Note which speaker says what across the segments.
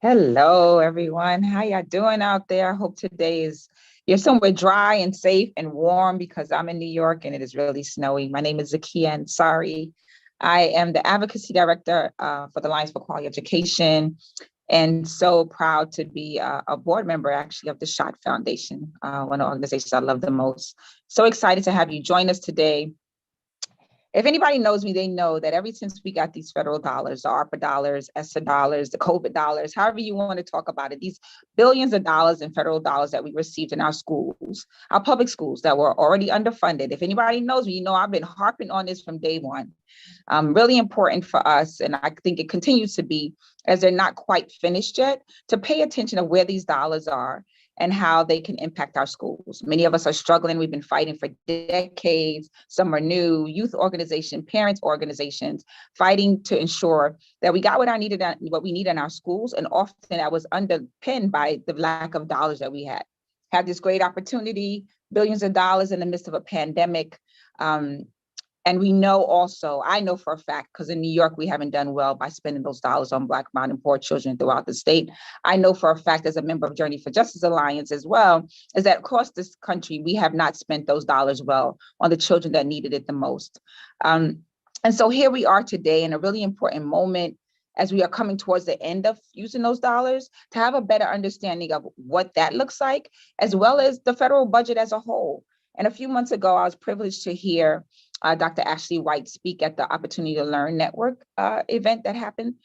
Speaker 1: Hello, everyone. How y'all doing out there? I hope today is you're somewhere dry and safe and warm because I'm in New York and it is really snowy. My name is Zakia Ansari. I am the Advocacy Director for the Alliance for Quality Education, and so proud to be a board member actually of the Schott Foundation, one of the organizations I love the most. So excited to have you join us today. If anybody knows me, they know that ever since we got these federal dollars, the ARPA dollars, ESSA dollars, the COVID dollars, however you want to talk about it, these billions of dollars in federal dollars that we received in our schools, our public schools that were already underfunded. If anybody knows me, you know I've been harping on this from day one. Really important for us, and I think it continues to be, as they're not quite finished yet, to pay attention to where these dollars are and how they can impact our schools. Many of us are struggling. We've been fighting for decades. Some are new, youth organizations, parents organizations, fighting to ensure that we got what we need in our schools. And often that was underpinned by the lack of dollars that we had this great opportunity, billions of dollars in the midst of a pandemic. And we know also, I know for a fact, because in New York, we haven't done well by spending those dollars on Black, brown, and poor children throughout the state. I know for a fact, as a member of Journey for Justice Alliance as well, is that across this country, we have not spent those dollars well on the children that needed it the most. And so here we are today in a really important moment as we are coming towards the end of using those dollars to have a better understanding of what that looks like, as well as the federal budget as a whole. And a few months ago, I was privileged to hear Dr. Ashley White speak at the Opportunity to Learn Network event that happened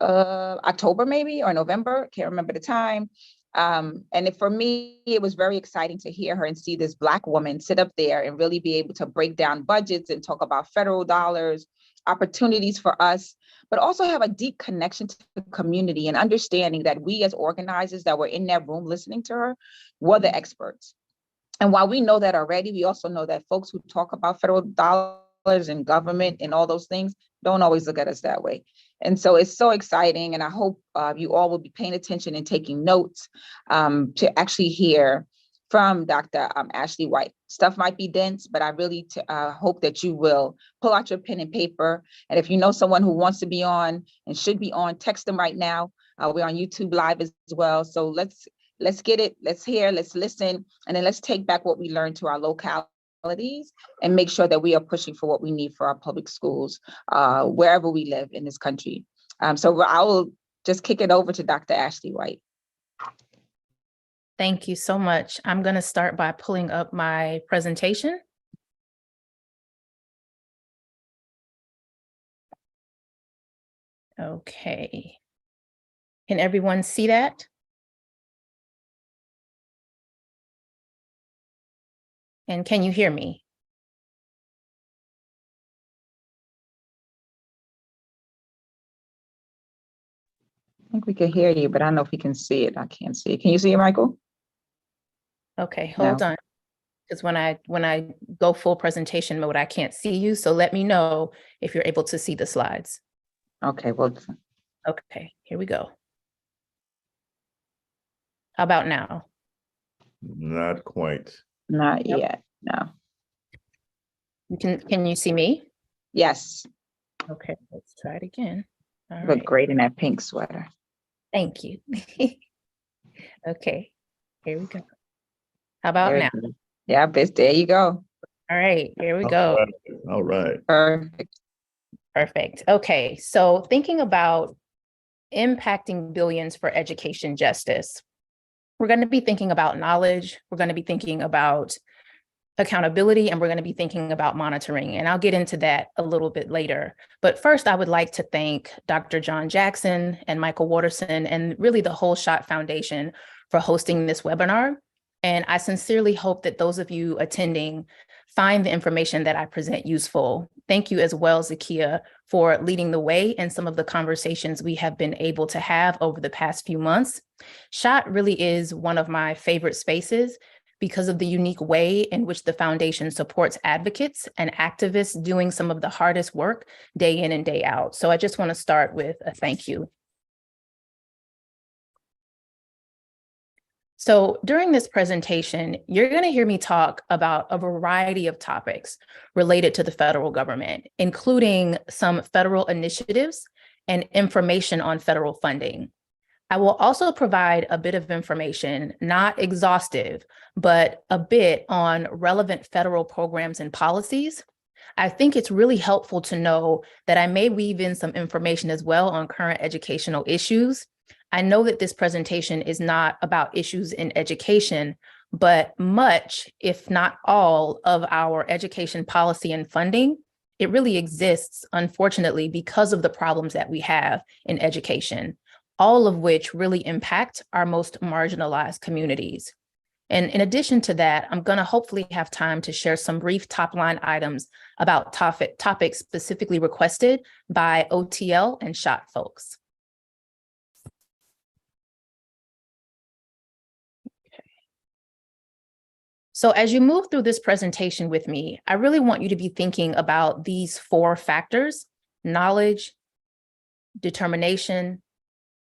Speaker 1: October maybe or November, can't remember the time. For me, it was very exciting to hear her and see this Black woman sit up there and really be able to break down budgets and talk about federal dollars, opportunities for us, but also have a deep connection to the community and understanding that we as organizers that were in that room listening to her were the experts. And while we know that already, we also know that folks who talk about federal dollars and government and all those things don't always look at us that way. And so it's so exciting. And I hope you all will be paying attention and taking notes to actually hear from Dr. Ashley White. Stuff might be dense, but I really hope that you will pull out your pen and paper. And if you know someone who wants to be on and should be on, text them right now. We're on YouTube Live as well. So let's get it, let's hear, let's listen, and then let's take back what we learned to our localities and make sure that we are pushing for what we need for our public schools, wherever we live in this country. So I will just kick it over to Dr. Ashley White.
Speaker 2: Thank you so much. I'm going to start by pulling up my presentation. Okay. Can everyone see that? And can you hear me?
Speaker 1: I think we can hear you, but I don't know if we can see it. I can't see it. Can you see it, Michael?
Speaker 2: Okay, hold on. Because when I go full presentation mode, I can't see you. So let me know if you're able to see the slides.
Speaker 1: Okay, well.
Speaker 2: Okay, here we go. How about now?
Speaker 3: Not quite.
Speaker 1: Not yet, no.
Speaker 2: Can you see me?
Speaker 1: Yes.
Speaker 2: Okay, let's try it again.
Speaker 1: All right. Look great in that pink sweater.
Speaker 2: Thank you. Okay, here we go. How about now?
Speaker 1: Yeah, there you go.
Speaker 2: All right, here we go.
Speaker 3: All right.
Speaker 2: Perfect. Okay, so thinking about impacting billions for education justice, we're going to be thinking about knowledge, we're going to be thinking about accountability, and we're going to be thinking about monitoring. And I'll get into that a little bit later. But first, I would like to thank Dr. John Jackson and Michael Watterson and really the whole Schott Foundation for hosting this webinar. And I sincerely hope that those of you attending find the information that I present useful. Thank you as well, Zakia, for leading the way in some of the conversations we have been able to have over the past few months. Schott really is one of my favorite spaces because of the unique way in which the foundation supports advocates and activists doing some of the hardest work day in and day out. So I just want to start with a thank you. So during this presentation, you're going to hear me talk about a variety of topics related to the federal government, including some federal initiatives and information on federal funding. I will also provide a bit of information, not exhaustive, but a bit on relevant federal programs and policies. I think it's really helpful to know that I may weave in some information as well on current educational issues. I know that this presentation is not about issues in education, but much, if not all, of our education policy and funding, it really exists, unfortunately, because of the problems that we have in education, all of which really impact our most marginalized communities. And in addition to that, I'm going to hopefully have time to share some brief top-line items about topics specifically requested by OTL and Schott folks. So as you move through this presentation with me, I really want you to be thinking about these 4 factors: knowledge, determination,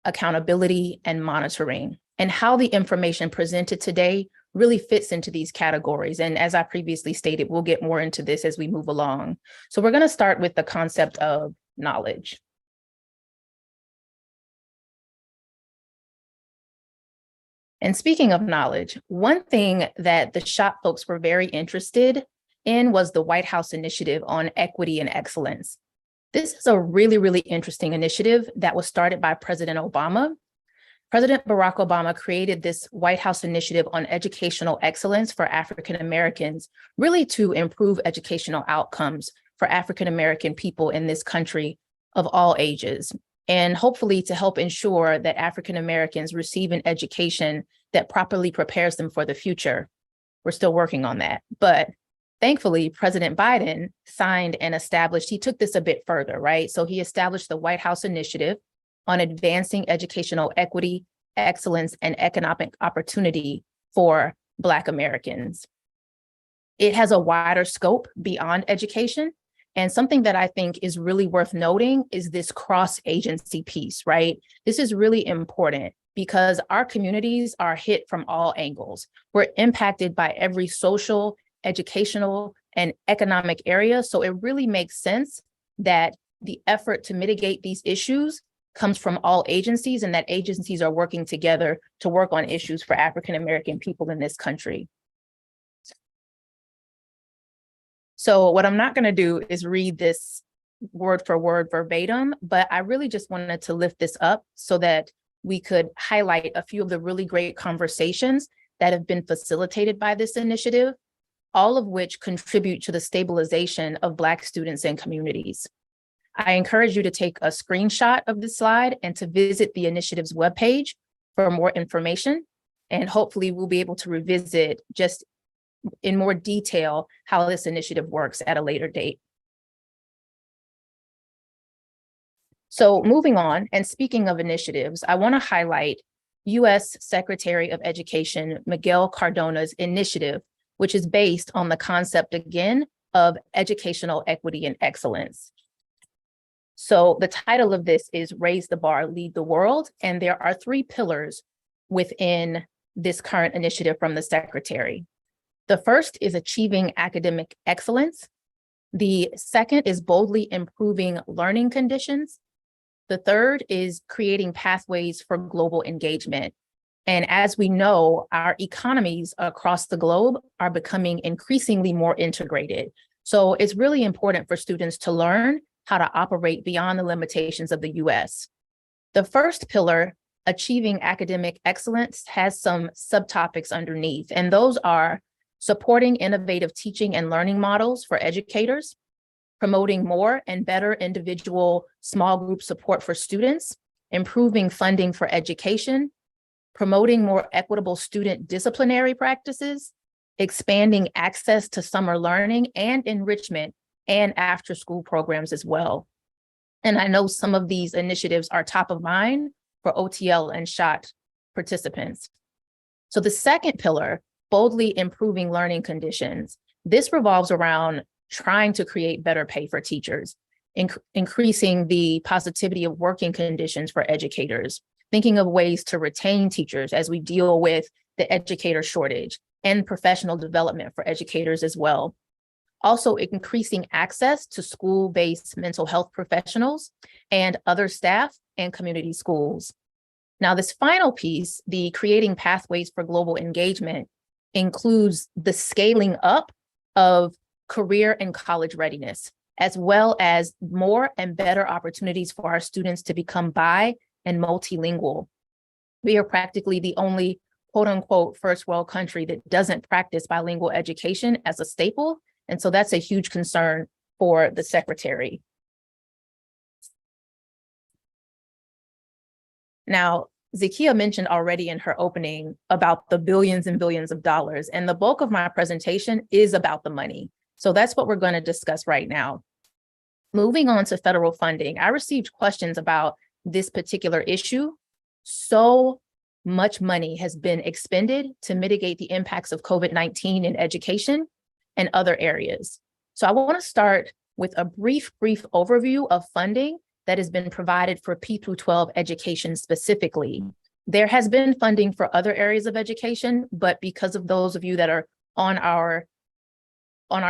Speaker 2: accountability, and monitoring, and how the information presented today really fits into these categories. And as I previously stated, we'll get more into this as we move along. So we're going to start with the concept of knowledge. And speaking of knowledge, one thing that the Schott folks were very interested in was the White House Initiative on Equity and Excellence. This is a really, really interesting initiative that was started by President Obama. President Barack Obama created this White House Initiative on Educational Excellence for African Americans, really to improve educational outcomes for African American people in this country of all ages, and hopefully to help ensure that African Americans receive an education that properly prepares them for the future. We're still working on that, but thankfully, President Biden signed and established, he took this a bit further, right? So he established the White House Initiative on advancing educational equity, excellence, and economic opportunity for Black Americans. It has a wider scope beyond education. And something that I think is really worth noting is this cross-agency piece, right? This is really important because our communities are hit from all angles. We're impacted by every social, educational, and economic area. So it really makes sense that the effort to mitigate these issues comes from all agencies, and that agencies are working together to work on issues for African American people in this country. So what I'm not going to do is read this word for word verbatim, but I really just wanted to lift this up so that we could highlight a few of the really great conversations that have been facilitated by this initiative, all of which contribute to the stabilization of Black students and communities. I encourage you to take a screenshot of this slide and to visit the initiative's webpage for more information. And hopefully we'll be able to revisit just in more detail how this initiative works at a later date. So moving on, and speaking of initiatives, I want to highlight U.S. Secretary of Education Miguel Cardona's initiative, which is based on the concept, again, of educational equity and excellence. So the title of this is Raise the Bar, Lead the World, and there are 3 pillars within this current initiative from the Secretary. The first is achieving academic excellence. The second is boldly improving learning conditions. The third is creating pathways for global engagement. And as we know, our economies across the globe are becoming increasingly more integrated. So it's really important for students to learn how to operate beyond the limitations of the US. The first pillar, achieving academic excellence, has some subtopics underneath, and those are supporting innovative teaching and learning models for educators, promoting more and better individual small group support for students, improving funding for education, promoting more equitable student disciplinary practices, expanding access to summer learning and enrichment and after-school programs as well. And I know some of these initiatives are top of mind for OTL and Schott participants. So the second pillar, boldly improving learning conditions, this revolves around trying to create better pay for teachers, increasing the positivity of working conditions for educators, thinking of ways to retain teachers as we deal with the educator shortage, and professional development for educators as well. Also increasing access to school-based mental health professionals and other staff and community schools. Now, this final piece, the creating pathways for global engagement, includes the scaling up of career and college readiness, as well as more and better opportunities for our students to become bi and multilingual. We are practically the only quote unquote first world country that doesn't practice bilingual education as a staple. And so that's a huge concern for the secretary. Now, Zakia mentioned already in her opening about the billions and billions of dollars, and the bulk of my presentation is about the money. So that's what we're going to discuss right now. Moving on to federal funding, I received questions about this particular issue. So much money has been expended to mitigate the impacts of COVID-19 in education and other areas. So I want to start with a brief overview of funding that has been provided for P through 12 education specifically. There has been funding for other areas of education, but because of those of you that are on our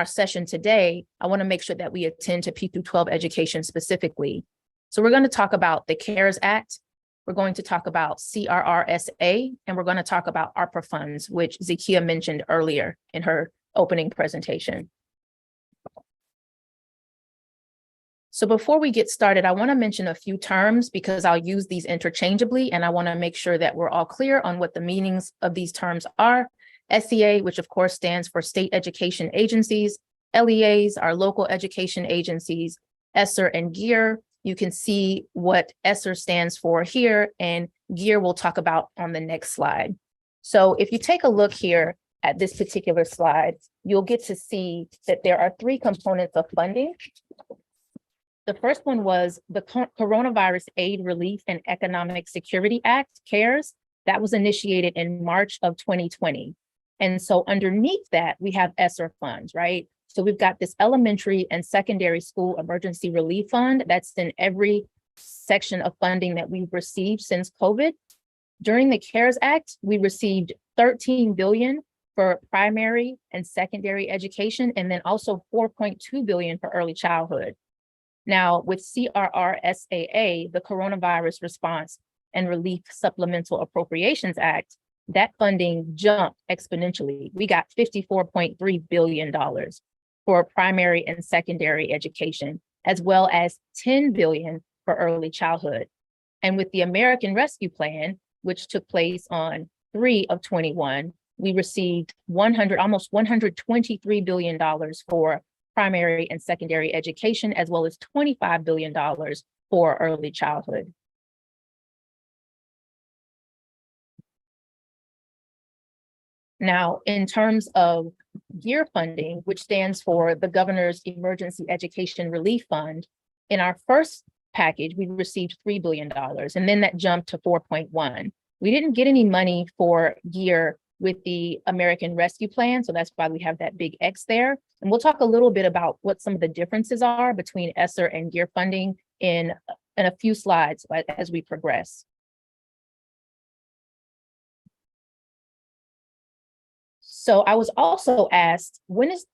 Speaker 2: session today, I want to make sure that we attend to P through 12 education specifically. So we're going to talk about the CARES Act, we're going to talk about CRRSA, and we're going to talk about ARPA funds, which Zakia mentioned earlier in her opening presentation. So before we get started, I want to mention a few terms because I'll use these interchangeably, and I want to make sure that we're all clear on what the meanings of these terms are. SEA, which of course stands for state education agencies, LEAs are local education agencies, ESSER and GEAR. You can see what ESSER stands for here, and GEAR we'll talk about on the next slide. So if you take a look here at this particular slide, you'll get to see that there are three components of funding. The first one was the Coronavirus Aid, Relief, and Economic Security Act, CARES. That was initiated in March of 2020. And so underneath that, we have ESSER funds, right? So we've got this elementary and secondary school emergency relief fund that's in every section of funding that we've received since COVID. During the CARES Act, we received $13 billion for primary and secondary education, and then also $4.2 billion for early childhood. Now, with CRRSAA, the Coronavirus Response and Relief Supplemental Appropriations Act, that funding jumped exponentially. We got $54.3 billion for primary and secondary education, as well as $10 billion for early childhood. And with the American Rescue Plan, which took place on 3/21, we received almost $123 billion for primary and secondary education, as well as $25 billion for early childhood. Now, in terms of GEAR funding, which stands for the Governor's Emergency Education Relief Fund, in our first package, we received $3 billion, and then that jumped to 4.1. We didn't get any money for GEAR with the American Rescue Plan, so that's why we have that big X there. And we'll talk a little bit about what some of the differences are between ESSER and GEAR funding in a few slides as we progress. So I was also asked, when is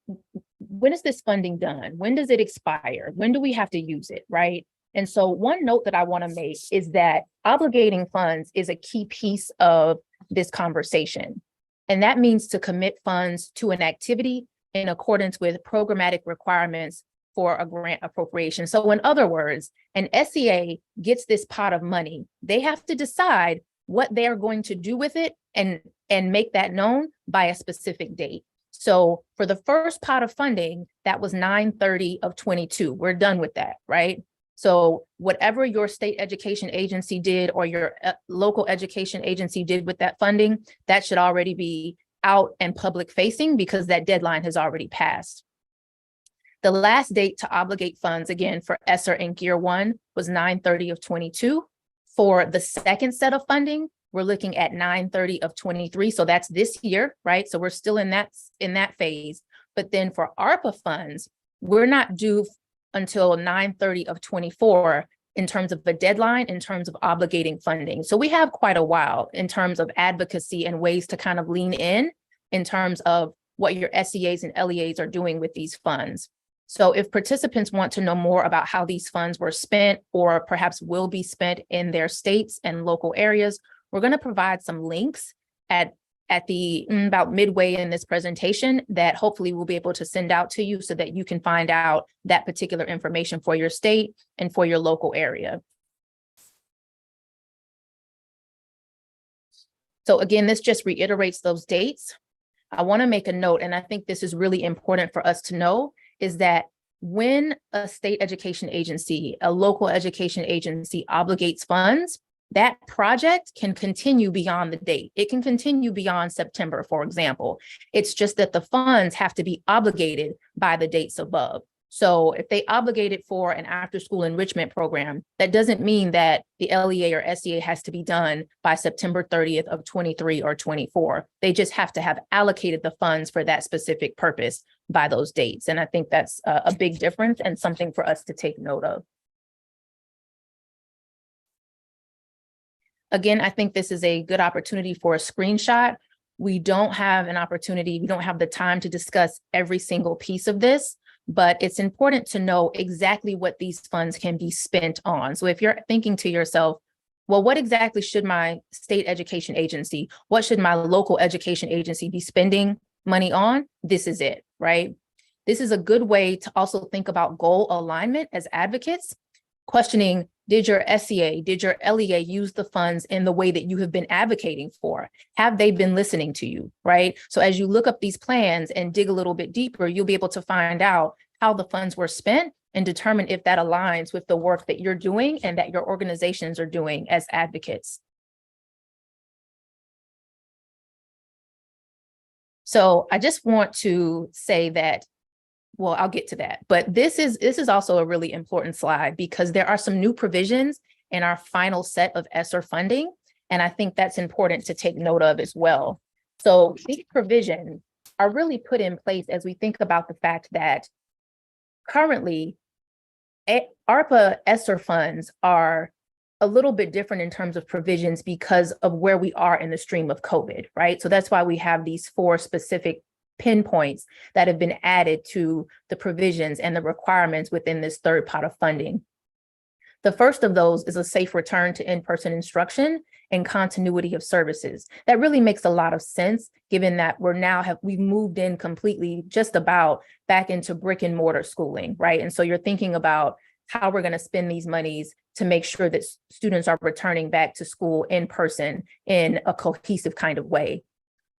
Speaker 2: this funding done? When does it expire? When do we have to use it, right? And so one note that I want to make is that obligating funds is a key piece of this conversation. And that means to commit funds to an activity in accordance with programmatic requirements for a grant appropriation. So in other words, an SEA gets this pot of money. They have to decide what they're going to do with it and make that known by a specific date. So for the first pot of funding, that was 9/30/22. We're done with that, right? So whatever your state education agency did or your local education agency did with that funding, that should already be out and public facing because that deadline has already passed. The last date to obligate funds, again, for ESSER and GEAR 1 was 9/30/22. For the second set of funding, we're looking at 9/30/23. So that's this year, right? So we're still in that phase. But then for ARPA funds, we're not due until 9/30/24 in terms of the deadline, in terms of obligating funding. So we have quite a while in terms of advocacy and ways to kind of lean in terms of what your SEAs and LEAs are doing with these funds. So if participants want to know more about how these funds were spent or perhaps will be spent in their states and local areas, we're going to provide some links at the about midway in this presentation that hopefully we'll be able to send out to you so that you can find out that particular information for your state and for your local area. So again, this just reiterates those dates. I want to make a note, and I think this is really important for us to know, is that when a state education agency, a local education agency obligates funds, that project can continue beyond the date. It can continue beyond September, for example. It's just that the funds have to be obligated by the dates above. So if they obligate it for an after-school enrichment program, that doesn't mean that the LEA or SEA has to be done by September 30th of 23 or 24. They just have to have allocated the funds for that specific purpose by those dates. And I think that's a big difference and something for us to take note of. Again, I think this is a good opportunity for a screenshot. We don't have an opportunity, we don't have the time to discuss every single piece of this, but it's important to know exactly what these funds can be spent on. So if you're thinking to yourself, well, what exactly should my state education agency, what should my local education agency be spending money on? This is it, right? This is a good way to also think about goal alignment as advocates, questioning, did your SEA, did your LEA use the funds in the way that you have been advocating for? Have they been listening to you, right? So as you look up these plans and dig a little bit deeper, you'll be able to find out how the funds were spent and determine if that aligns with the work that you're doing and that your organizations are doing as advocates. So I just want to say that, well, I'll get to that, but this is also a really important slide because there are some new provisions in our final set of ESSER funding, and I think that's important to take note of as well. So these provisions are really put in place as we think about the fact that currently ARPA ESSER funds are a little bit different in terms of provisions because of where we are in the stream of COVID, right? So that's why we have these 4 specific pinpoints that have been added to the provisions and the requirements within this third pot of funding. The first of those is a safe return to in-person instruction and continuity of services. That really makes a lot of sense, given that we've moved in completely just about back into brick and mortar schooling, right? And so you're thinking about how we're going to spend these monies to make sure that students are returning back to school in person in a cohesive kind of way.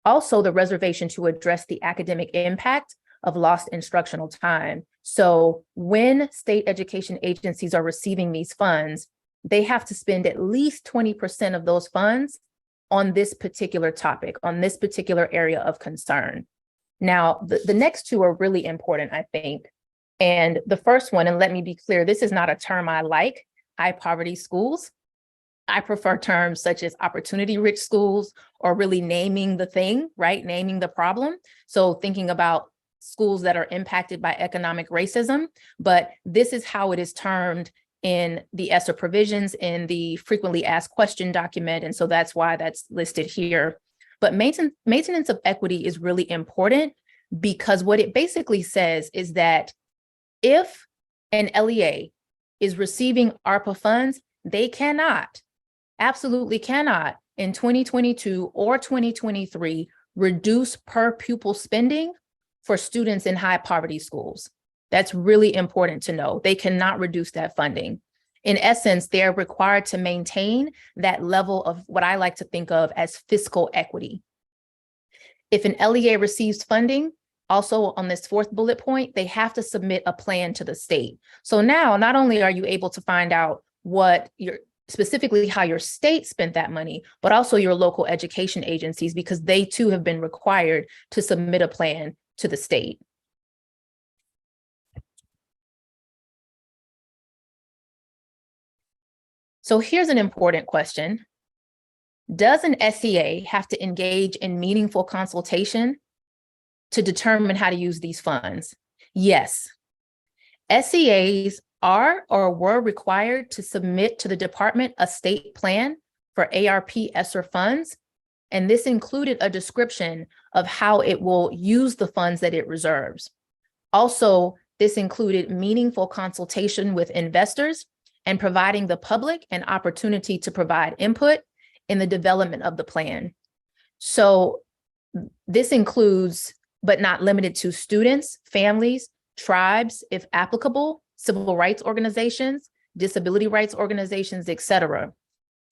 Speaker 2: Also, the reservation to address the academic impact of lost instructional time. So when state education agencies are receiving these funds, they have to spend at least 20% of those funds on this particular topic, on this particular area of concern. Now, the next 2 are really important, I think. And the first one, and let me be clear, this is not a term I like, high poverty schools. I prefer terms such as opportunity-rich schools or really naming the thing, right? Naming the problem. So thinking about schools that are impacted by economic racism, but this is how it is termed in the ESSER provisions in the frequently asked question document. And so that's why that's listed here. But maintenance of equity is really important because what it basically says is that if an LEA is receiving ARPA funds, they cannot, absolutely cannot, in 2022 or 2023, reduce per pupil spending for students in high poverty schools. That's really important to know. They cannot reduce that funding. In essence, they're required to maintain that level of what I like to think of as fiscal equity. If an LEA receives funding, also on this 4th bullet point, they have to submit a plan to the state. So now, not only are you able to find out specifically how your state spent that money, but also your local education agencies, because they too have been required to submit a plan to the state. So here's an important question. Does an SEA have to engage in meaningful consultation to determine how to use these funds? Yes. SEAs are or were required to submit to the department a state plan for ARP ESSER funds, and this included a description of how it will use the funds that it reserves. Also, This included meaningful consultation with investors and providing the public an opportunity to provide input in the development of the plan. So this includes, but not limited to, students, families, tribes, if applicable, civil rights organizations, disability rights organizations, et cetera.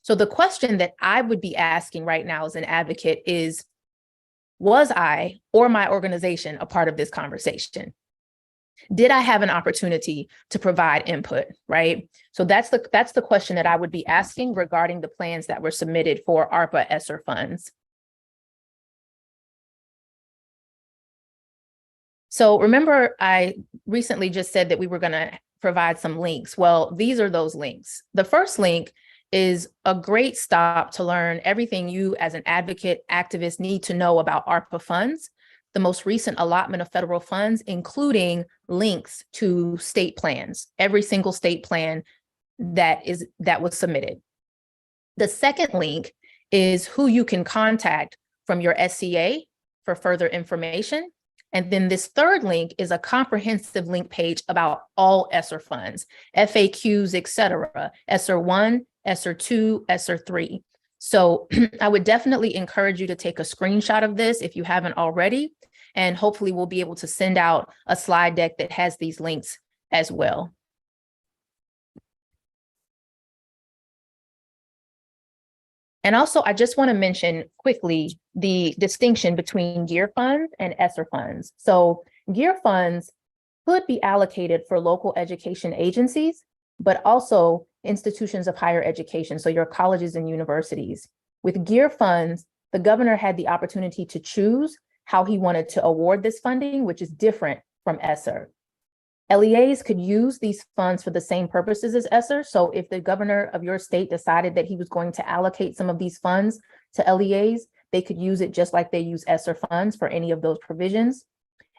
Speaker 2: So the question that I would be asking right now as an advocate is, was I or my organization a part of this conversation? Did I have an opportunity to provide input, right? So that's the question that I would be asking regarding the plans that were submitted for ARPA ESSER funds. So remember, I recently just said that we were going to provide some links. Well, these are those links. The first link is a great stop to learn everything you as an advocate, activist need to know about ARPA funds, the most recent allotment of federal funds, including links to state plans, every single state plan that was submitted. The second link is who you can contact from your SCA for further information. And then this third link is a comprehensive link page about all ESSER funds, FAQs, et cetera, ESSER 1, ESSER 2, ESSER 3. So I would definitely encourage you to take a screenshot of this if you haven't already, and hopefully we'll be able to send out a slide deck that has these links as well. And also, I just want to mention quickly the distinction between GEAR funds and ESSER funds. So GEAR funds could be allocated for local education agencies, but also institutions of higher education, so your colleges and universities. With GEAR funds, the governor had the opportunity to choose how he wanted to award this funding, which is different from ESSER. LEAs could use these funds for the same purposes as ESSER. So if the governor of your state decided that he was going to allocate some of these funds to LEAs, they could use it just like they use ESSER funds for any of those provisions.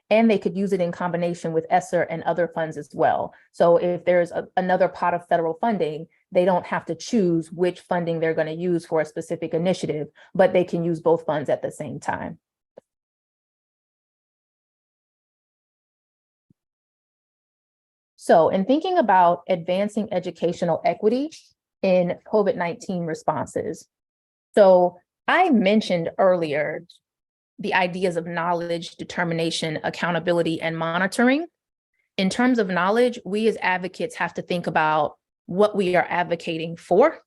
Speaker 2: And they could use it in combination with ESSER and other funds as well. So if there's another pot of federal funding, they don't have to choose which funding they're going to use for a specific initiative, but they can use both funds at the same time. So in thinking about advancing educational equity in COVID-19 responses, so I mentioned earlier the ideas of knowledge, determination, accountability, and monitoring. In terms of knowledge, we as advocates have to think about what we are advocating for.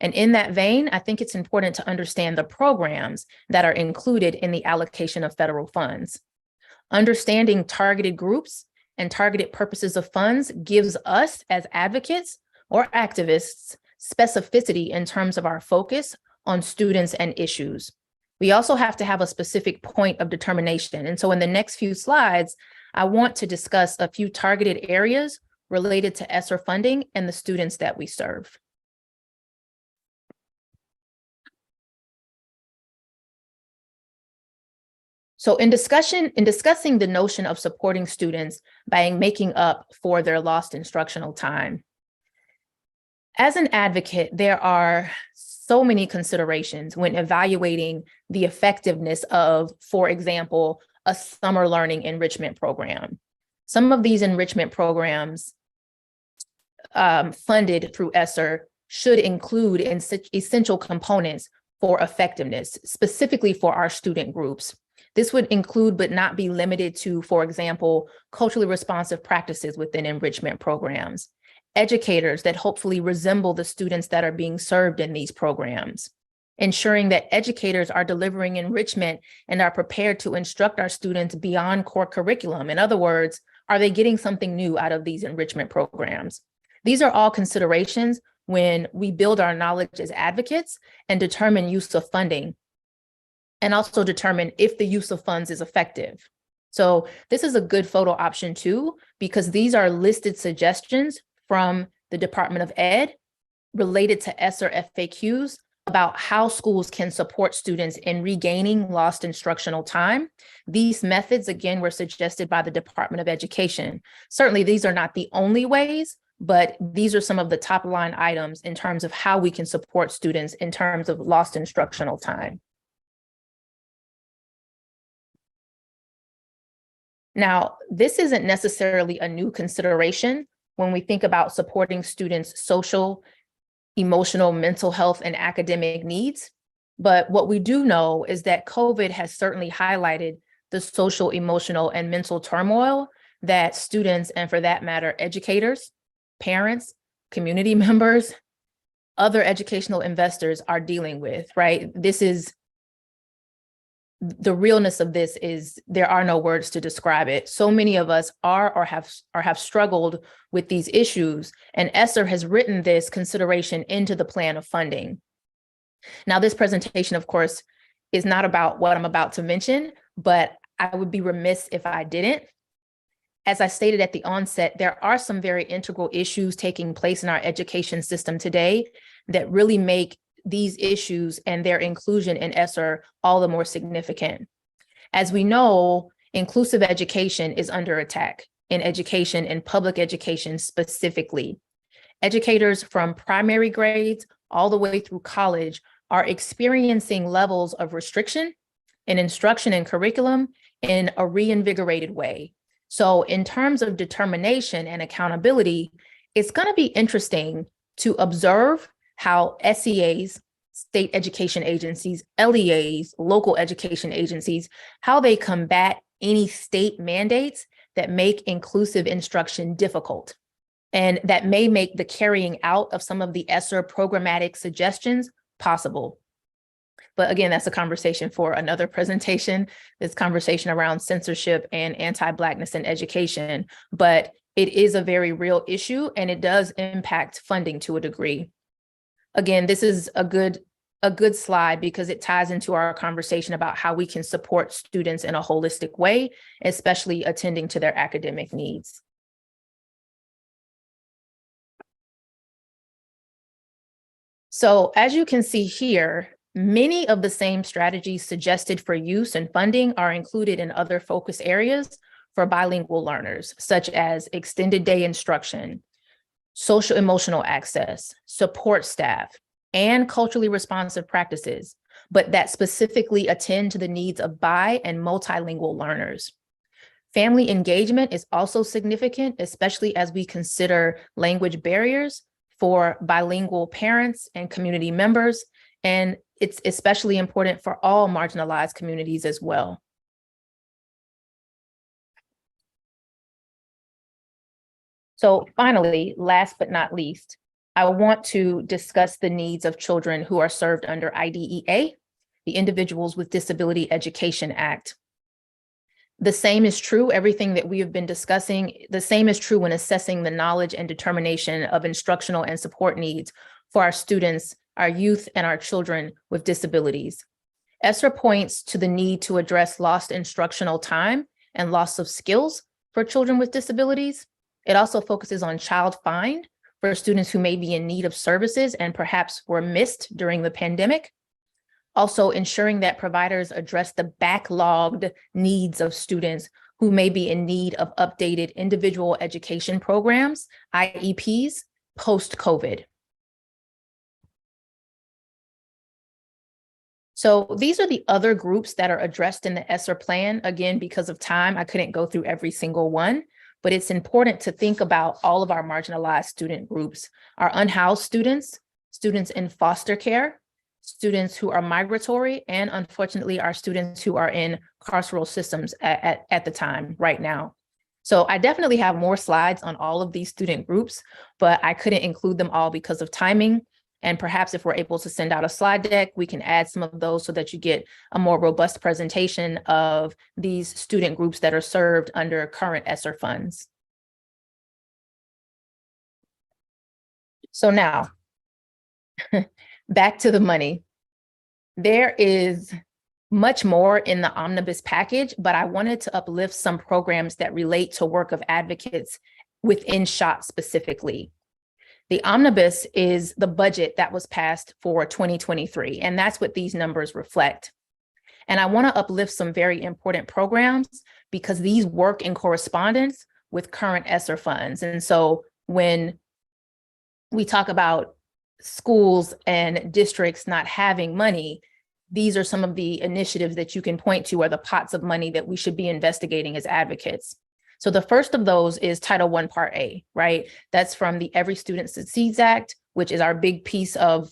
Speaker 2: And in that vein, I think it's important to understand the programs that are included in the allocation of federal funds. Understanding targeted groups and targeted purposes of funds gives us as advocates or activists specificity in terms of our focus on students and issues. We also have to have a specific point of determination. And so in the next few slides, I want to discuss a few targeted areas related to ESSER funding and the students that we serve. So in discussing the notion of supporting students by making up for their lost instructional time, as an advocate, there are so many considerations when evaluating the effectiveness of, for example, a summer learning enrichment program. Some of these enrichment programs funded through ESSER should include essential components for effectiveness, specifically for our student groups. This would include, but not be limited to, for example, culturally responsive practices within enrichment programs, educators that hopefully resemble the students that are being served in these programs, ensuring that educators are delivering enrichment and are prepared to instruct our students beyond core curriculum. In other words, are they getting something new out of these enrichment programs? These are all considerations when we build our knowledge as advocates and determine use of funding, and also determine if the use of funds is effective. So this is a good photo option too, because these are listed suggestions from the Department of Ed related to ESSER FAQs about how schools can support students in regaining lost instructional time. These methods, again, were suggested by the Department of Education. Certainly, these are not the only ways, but these are some of the top line items in terms of how we can support students in terms of lost instructional time. Now, this isn't necessarily a new consideration when we think about supporting students' social, emotional, mental health, and academic needs. But what we do know is that COVID has certainly highlighted the social, emotional, and mental turmoil that students, and for that matter, educators, parents, community members, other educational investors are dealing with, right? This is the realness of this is there are no words to describe it. So many of us are or have struggled with these issues, and ESSER has written this consideration into the plan of funding. Now, this presentation, of course, is not about what I'm about to mention, but I would be remiss if I didn't. As I stated at the onset, there are some very integral issues taking place in our education system today that really make these issues and their inclusion in ESSER all the more significant. As we know, inclusive education is under attack in education and public education specifically. Educators from primary grades all the way through college are experiencing levels of restriction in instruction and curriculum in a reinvigorated way. So in terms of determination and accountability, it's going to be interesting to observe how SEAs, state education agencies, LEAs, local education agencies, how they combat any state mandates that make inclusive instruction difficult, and that may make the carrying out of some of the ESSER programmatic suggestions possible. But again, that's a conversation for another presentation, this conversation around censorship and anti-Blackness in education. But it is a very real issue, and it does impact funding to a degree. Again, this is a good slide because it ties into our conversation about how we can support students in a holistic way, especially attending to their academic needs. So as you can see here, many of the same strategies suggested for use and funding are included in other focus areas for bilingual learners, such as extended day instruction, social emotional access, support staff, and culturally responsive practices, but that specifically attend to the needs of bi and multilingual learners. Family engagement is also significant, especially as we consider language barriers for bilingual parents and community members, and it's especially important for all marginalized communities as well. So finally, last but not least, I want to discuss the needs of children who are served under IDEA, the Individuals with Disability Education Act. The same is true, everything that we have been discussing, the same is true when assessing the knowledge and determination of instructional and support needs for our students, our youth, and our children with disabilities. ESSER points to the need to address lost instructional time and loss of skills for children with disabilities. It also focuses on child find for students who may be in need of services and perhaps were missed during the pandemic. Also ensuring that providers address the backlogged needs of students who may be in need of updated individual education programs, IEPs, post-COVID. So these are the other groups that are addressed in the ESSER plan. Again, because of time, I couldn't go through every single one, but it's important to think about all of our marginalized student groups, our unhoused students, students in foster care, students who are migratory, and unfortunately, our students who are in carceral systems at the time right now. So I definitely have more slides on all of these student groups, but I couldn't include them all because of timing. And perhaps if we're able to send out a slide deck, we can add some of those so that you get a more robust presentation of these student groups that are served under current ESSER funds. So now, back to the money. There is much more in the Omnibus package, but I wanted to uplift some programs that relate to work of advocates within Schott specifically. The Omnibus is the budget that was passed for 2023, and that's what these numbers reflect. And I want to uplift some very important programs because these work in correspondence with current ESSER funds. And so when we talk about schools and districts not having money, these are some of the initiatives that you can point to, or the pots of money that we should be investigating as advocates. So the first of those is Title I, Part A, right? That's from the Every Student Succeeds Act, which is our big piece of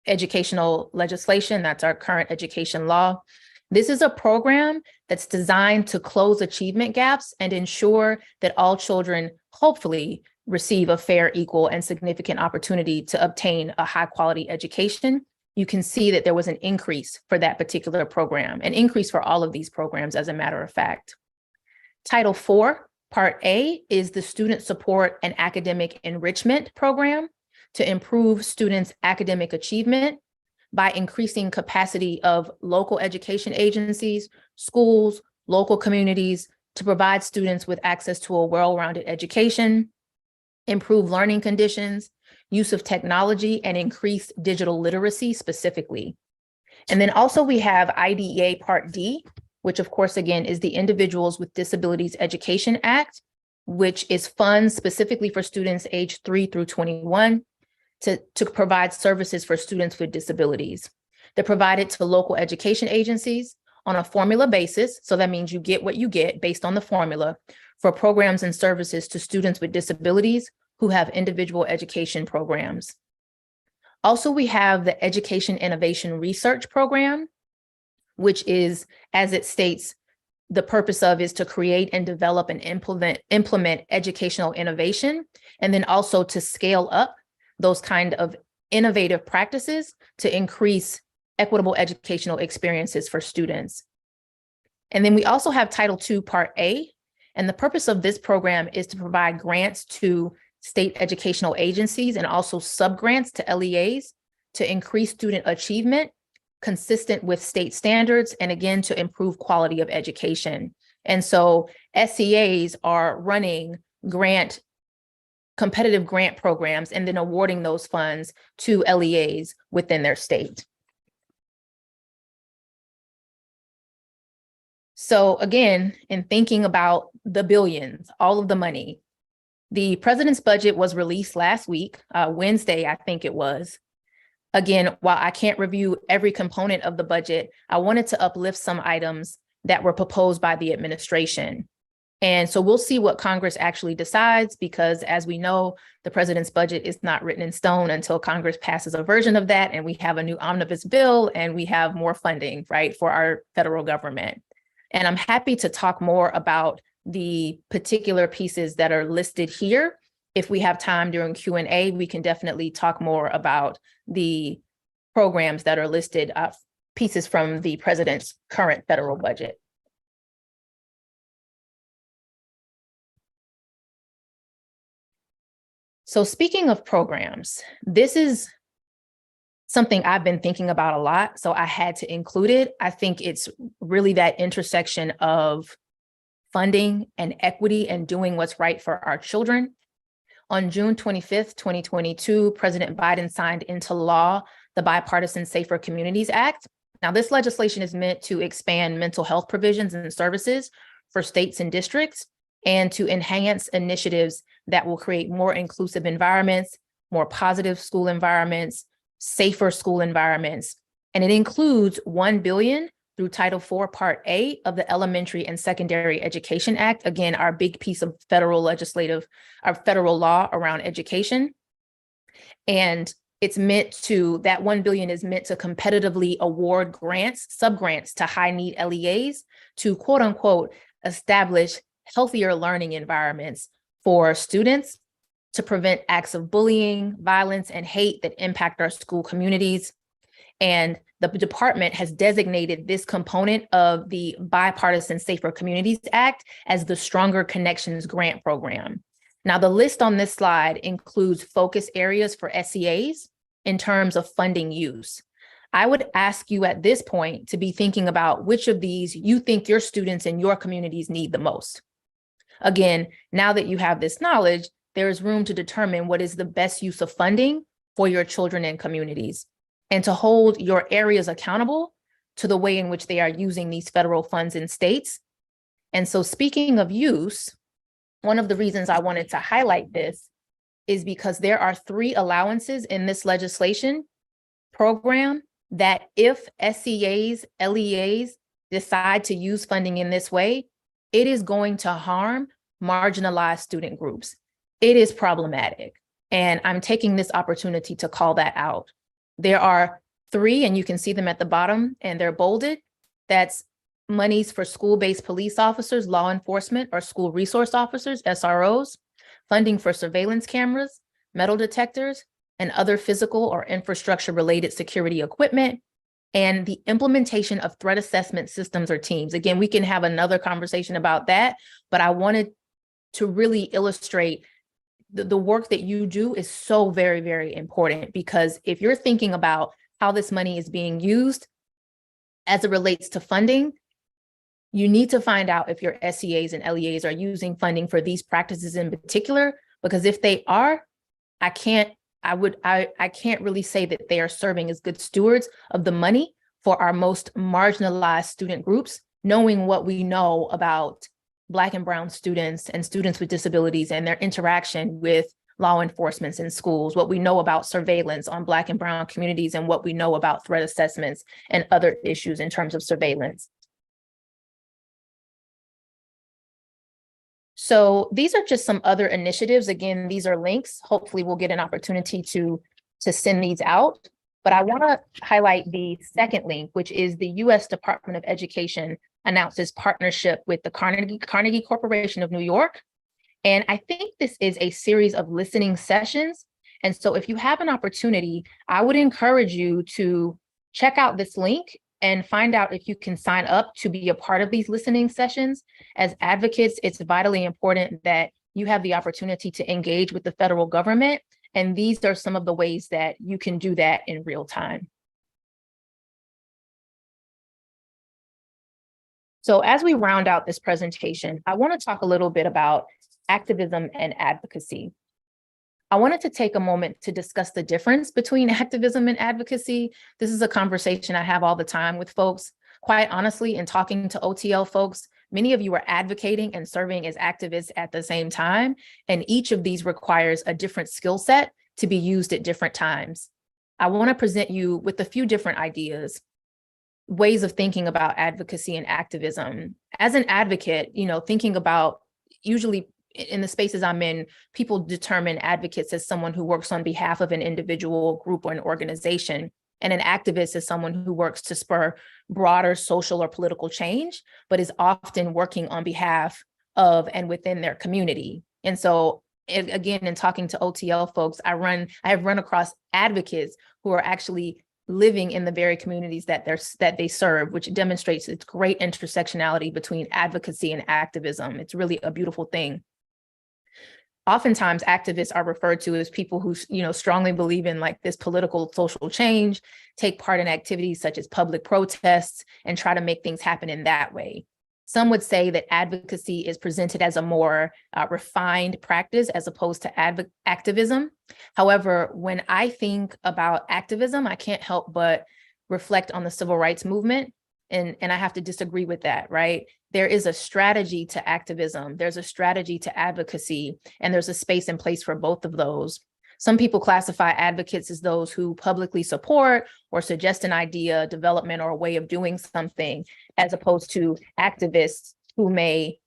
Speaker 2: educational legislation. That's our current education law. This is a program that's designed to close achievement gaps and ensure that all children hopefully receive a fair, equal, and significant opportunity to obtain a high quality education. You can see that there was an increase for that particular program, an increase for all of these programs, as a matter of fact. Title IV, Part A is the Student Support and Academic Enrichment Program to improve students' academic achievement by increasing capacity of local education agencies, schools, local communities to provide students with access to a well-rounded education, improve learning conditions, use of technology, and increase digital literacy specifically. And then also we have IDEA Part D, which of course, again, is the Individuals with Disabilities Education Act, which is funds specifically for students aged 3 through 21 to provide services for students with disabilities. They're provided to local education agencies on a formula basis. So that means you get what you get based on the formula for programs and services to students with disabilities who have individual education programs. Also, we have the Education Innovation Research Program, which is, as it states, the purpose of is to create and develop and implement educational innovation, and then also to scale up those kind of innovative practices to increase equitable educational experiences for students. And then we also have Title II, Part A, and the purpose of this program is to provide grants to state educational agencies and also subgrants to LEAs to increase student achievement consistent with state standards, and again, to improve quality of education. And so SEAs are running competitive grant programs and then awarding those funds to LEAs within their state. So again, in thinking about the billions, all of the money, the president's budget was released last week, Wednesday, I think it was. Again, while I can't review every component of the budget, I wanted to uplift some items that were proposed by the administration. And so we'll see what Congress actually decides, because as we know, the president's budget is not written in stone until Congress passes a version of that, and we have a new omnibus bill, and we have more funding, right, for our federal government. And I'm happy to talk more about the particular pieces that are listed here. If we have time during Q&A, we can definitely talk more about the programs that are listed, pieces from the president's current federal budget. So speaking of programs, this is something I've been thinking about a lot, so I had to include it. I think it's really that intersection of funding and equity and doing what's right for our children. On June 25th, 2022, President Biden signed into law the Bipartisan Safer Communities Act. Now, this legislation is meant to expand mental health provisions and services for states and districts, and to enhance initiatives that will create more inclusive environments, more positive school environments, safer school environments. And it includes $1 billion through Title IV, Part A of the Elementary and Secondary Education Act. Again, our big piece of federal law around education. And it's meant to, that $1 billion is meant to competitively award grants, subgrants to high need LEAs to quote unquote, establish healthier learning environments for students, to prevent acts of bullying, violence, and hate that impact our school communities. And the department has designated this component of the Bipartisan Safer Communities Act as the Stronger Connections Grant Program. Now, the list on this slide includes focus areas for SEAs in terms of funding use. I would ask you at this point to be thinking about which of these you think your students in your communities need the most. Again, now that you have this knowledge, there is room to determine what is the best use of funding for your children and communities, and to hold your areas accountable to the way in which they are using these federal funds in states. And so speaking of use, one of the reasons I wanted to highlight this is because there are 3 allowances in this legislation program that if SEAs, LEAs decide to use funding in this way, it is going to harm marginalized student groups. It is problematic. And I'm taking this opportunity to call that out. There are 3, and you can see them at the bottom, and they're bolded. That's monies for school-based police officers, law enforcement, or school resource officers, SROs, funding for surveillance cameras, metal detectors, and other physical or infrastructure-related security equipment, and the implementation of threat assessment systems or teams. Again, we can have another conversation about that, but I wanted to really illustrate the work that you do is so very, very important, because if you're thinking about how this money is being used as it relates to funding, you need to find out if your SEAs and LEAs are using funding for these practices in particular, because if they are, I can't really say that they are serving as good stewards of the money for our most marginalized student groups, knowing what we know about Black and Brown students and students with disabilities and their interaction with law enforcement in schools, what we know about surveillance on Black and Brown communities, and what we know about threat assessments and other issues in terms of surveillance. So these are just some other initiatives. Again, these are links. Hopefully we'll get an opportunity to send these out. But I want to highlight the second link, which is the U.S. Department of Education announces partnership with the Carnegie Corporation of New York. And I think this is a series of listening sessions. And so if you have an opportunity, I would encourage you to check out this link and find out if you can sign up to be a part of these listening sessions. As advocates, it's vitally important that you have the opportunity to engage with the federal government. And these are some of the ways that you can do that in real time. So as we round out this presentation, I want to talk a little bit about activism and advocacy. I wanted to take a moment to discuss the difference between activism and advocacy. This is a conversation I have all the time with folks. Quite honestly, in talking to OTL folks, many of you are advocating and serving as activists at the same time, and each of these requires a different skill set to be used at different times. I want to present you with a few different ideas, ways of thinking about advocacy and activism. As an advocate, thinking about, usually in the spaces I'm in, people determine advocates as someone who works on behalf of an individual, group, or an organization. And an activist is someone who works to spur broader social or political change, but is often working on behalf of and within their community. And so, again, in talking to OTL folks, I have run across advocates who are actually living in the very communities that they serve, which demonstrates its great intersectionality between advocacy and activism. It's really a beautiful thing. Oftentimes, activists are referred to as people who, strongly believe in this political social change, take part in activities such as public protests, and try to make things happen in that way. Some would say that advocacy is presented as a more refined practice as opposed to activism. However, when I think about activism, I can't help but reflect on the civil rights movement. And I have to disagree with that, right? There is a strategy to activism, there's a strategy to advocacy, and there's a space in place for both of those. Some people classify advocates as those who publicly support or suggest an idea, development, or a way of doing something, as opposed to activists who may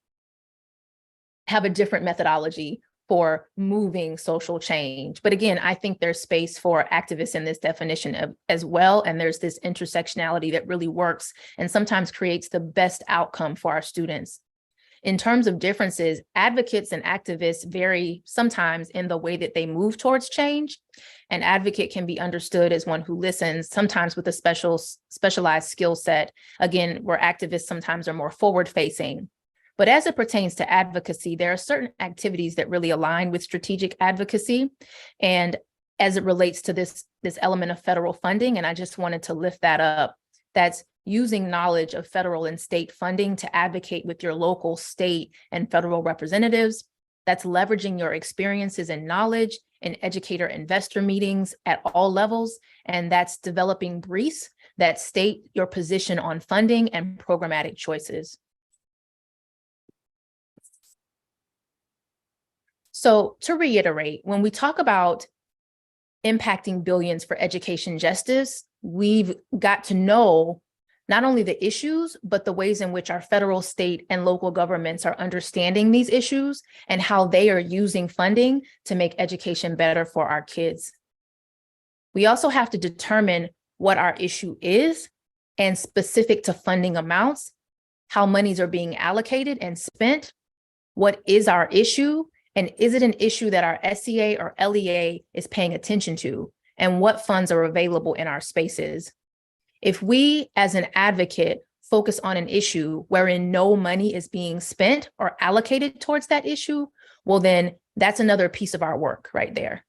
Speaker 2: have a different methodology for moving social change. But again, I think there's space for activists in this definition as well. And there's this intersectionality that really works and sometimes creates the best outcome for our students. In terms of differences, advocates and activists vary sometimes in the way that they move towards change. An advocate can be understood as one who listens, sometimes with a specialized skill set. Again, where activists sometimes are more forward-facing. But as it pertains to advocacy, there are certain activities that really align with strategic advocacy. And as it relates to this element of federal funding, and I just wanted to lift that up, that's using knowledge of federal and state funding to advocate with your local, state, and federal representatives. That's leveraging your experiences and knowledge in educator investor meetings at all levels. And that's developing briefs that state your position on funding and programmatic choices. So to reiterate, when we talk about impacting billions for education justice, we've got to know not only the issues, but the ways in which our federal, state, and local governments are understanding these issues and how they are using funding to make education better for our kids. We also have to determine what our issue is, and specific to funding amounts, how monies are being allocated and spent, what is our issue, and is it an issue that our SEA or LEA is paying attention to, and what funds are available in our spaces. If we, as an advocate, focus on an issue wherein no money is being spent or allocated towards that issue, well, then that's another piece of our work right there.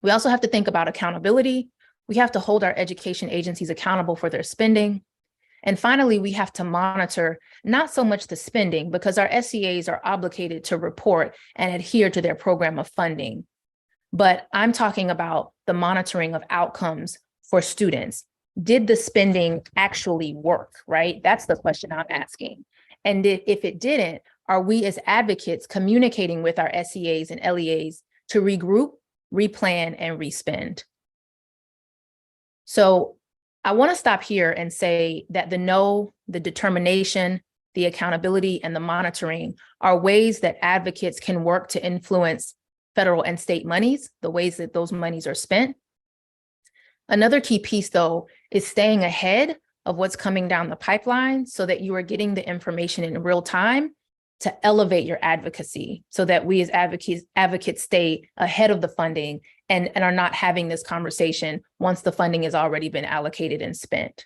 Speaker 2: We also have to think about accountability. We have to hold our education agencies accountable for their spending. And finally, we have to monitor not so much the spending, because our SEAs are obligated to report and adhere to their program of funding. But I'm talking about the monitoring of outcomes for students. Did the spending actually work, right? That's the question I'm asking. And if it didn't, are we as advocates communicating with our SEAs and LEAs to regroup, replan, and respend? So I want to stop here and say that the know, the determination, the accountability, and the monitoring are ways that advocates can work to influence federal and state monies, the ways that those monies are spent. Another key piece, though, is staying ahead of what's coming down the pipeline so that you are getting the information in real time to elevate your advocacy, so that we as advocates stay ahead of the funding and are not having this conversation once the funding has already been allocated and spent.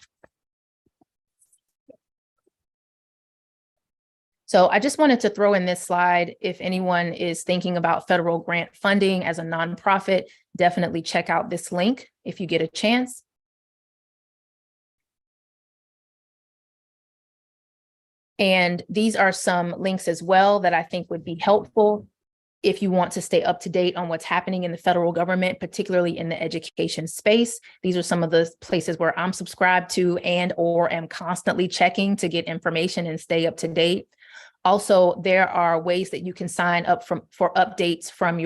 Speaker 2: So I just wanted to throw in this slide. If anyone is thinking about federal grant funding as a nonprofit, definitely check out this link if you get a chance. And these are some links as well that I think would be helpful if you want to stay up to date on what's happening in the federal government, particularly in the education space. These are some of the places where I'm subscribed to and or am constantly checking to get information and stay up to date. Also, there are ways that you can sign up for updates from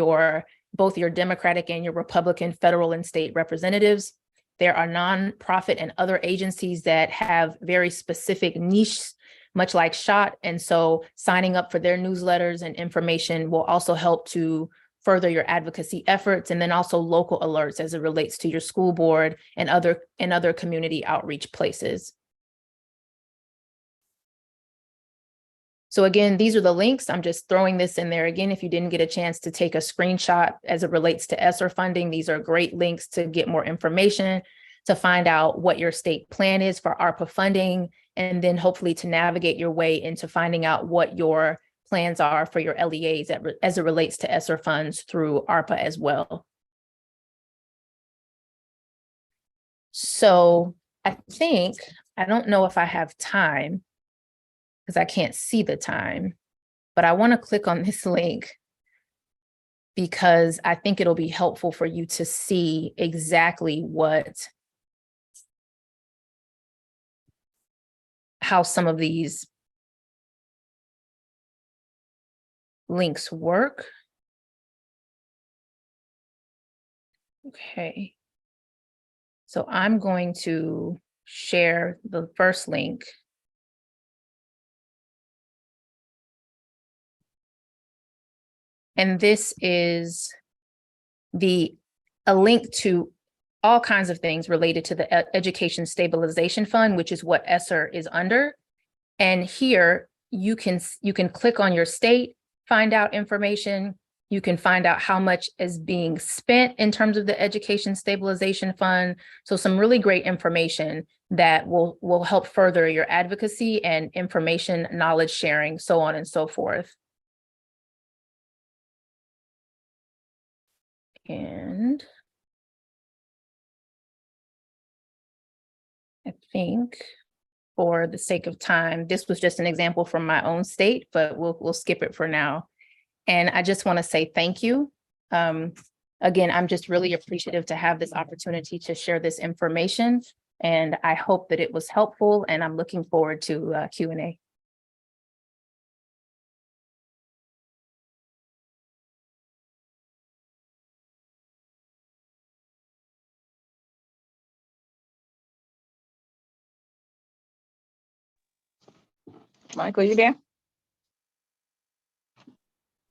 Speaker 2: both your Democratic and your Republican federal and state representatives. There are nonprofit and other agencies that have very specific niches, much like Schott. And so signing up for their newsletters and information will also help to further your advocacy efforts, and then also local alerts as it relates to your school board and other community outreach places. So again, these are the links. I'm just throwing this in there again. If you didn't get a chance to take a screenshot as it relates to ESSER funding, these are great links to get more information, to find out what your state plan is for ARPA funding, and then hopefully to navigate your way into finding out what your plans are for your LEAs as it relates to ESSER funds through ARPA as well. So I don't know if I have time, because I can't see the time, but I want to click on this link because I think it'll be helpful for you to see exactly how some of these links work. Okay. So I'm going to share the first link. And this is a link to all kinds of things related to the Education Stabilization Fund, which is what ESSER is under. And here you can click on your state, find out information. You can find out how much is being spent in terms of the Education Stabilization Fund. So some really great information that will help further your advocacy and information, knowledge sharing, so on and so forth. And I think for the sake of time, this was just an example from my own state, but we'll skip it for now. And I just want to say thank you. Again, I'm just really appreciative to have this opportunity to share this information. And I hope that it was helpful, and I'm looking forward to Q&A.
Speaker 1: Michael, you there?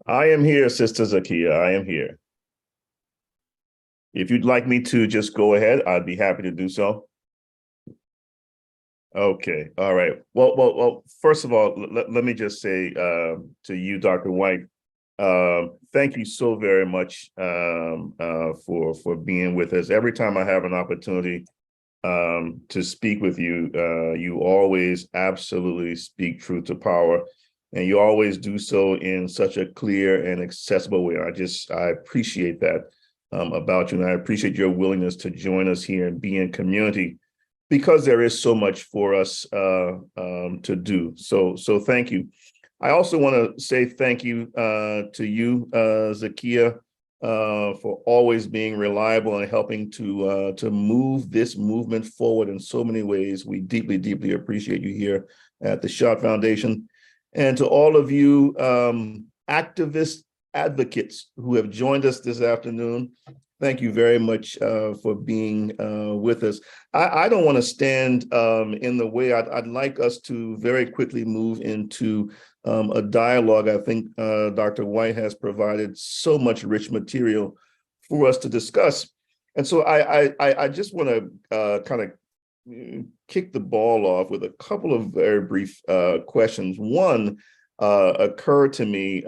Speaker 3: I am here, Sister Zakia. I am here. If you'd like me to just go ahead, I'd be happy to do so. Okay. All right. Well. First of all, let me just say to you, Dr. White, thank you so very much for being with us. Every time I have an opportunity to speak with you, you always absolutely speak truth to power, and you always do so in such a clear and accessible way. I appreciate that about you, and I appreciate your willingness to join us here and be in community, because there is so much for us to do. So thank you. I also want to say thank you to you, Zakia, for always being reliable and helping to move this movement forward in so many ways. We deeply, deeply appreciate you here at the Schott Foundation. And to all of you activist advocates who have joined us this afternoon, thank you very much for being with us. I don't want to stand in the way. I'd like us to very quickly move into a dialogue. I think Dr. White has provided so much rich material for us to discuss. And so I just want to kind of kick the ball off with a couple of very brief questions. One occurred to me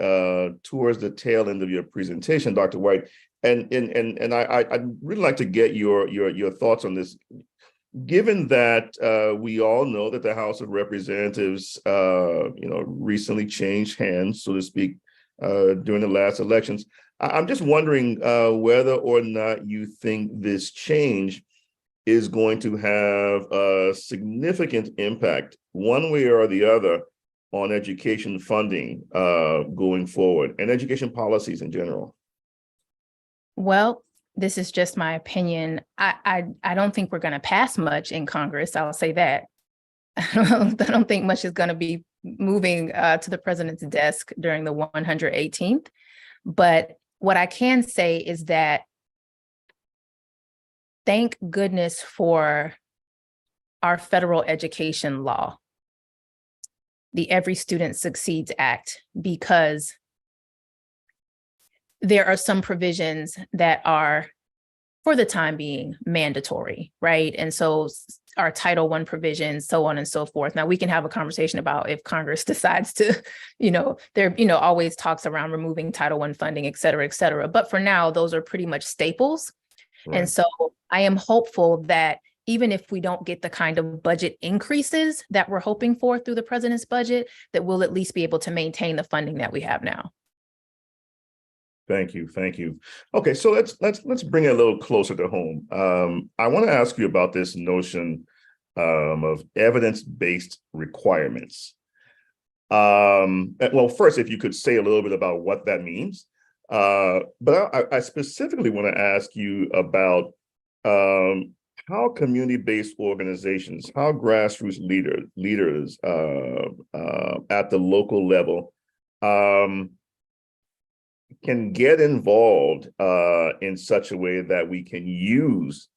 Speaker 3: towards the tail end of your presentation, Dr. White, and I'd really like to get your thoughts on this. Given that we all know that the House of Representatives, recently changed hands, so to speak, during the last elections, I'm just wondering whether or not you think this change is going to have a significant impact, one way or the other, on education funding going forward and education policies in general.
Speaker 2: Well, this is just my opinion. I don't think we're going to pass much in Congress. I'll say that. I don't think much is going to be moving to the president's desk during the 118th. But what I can say is that thank goodness for our federal education law, the Every Student Succeeds Act, because there are some provisions that are, for the time being, mandatory, right? And so our Title I provisions, so on and so forth. Now we can have a conversation about if Congress decides to, there, always talks around removing Title I funding, et cetera, et cetera. But for now, those are pretty much staples. Right. And so I am hopeful that even if we don't get the kind of budget increases that we're hoping for through the president's budget, that we'll at least be able to maintain the funding that we have now.
Speaker 3: Thank you. Okay, so let's bring it a little closer to home. I want to ask you about this notion of evidence-based requirements. Well, first, if you could say a little bit about what that means, but I specifically want to ask you about how community-based organizations, how grassroots leaders at the local level can get involved in such a way that we can use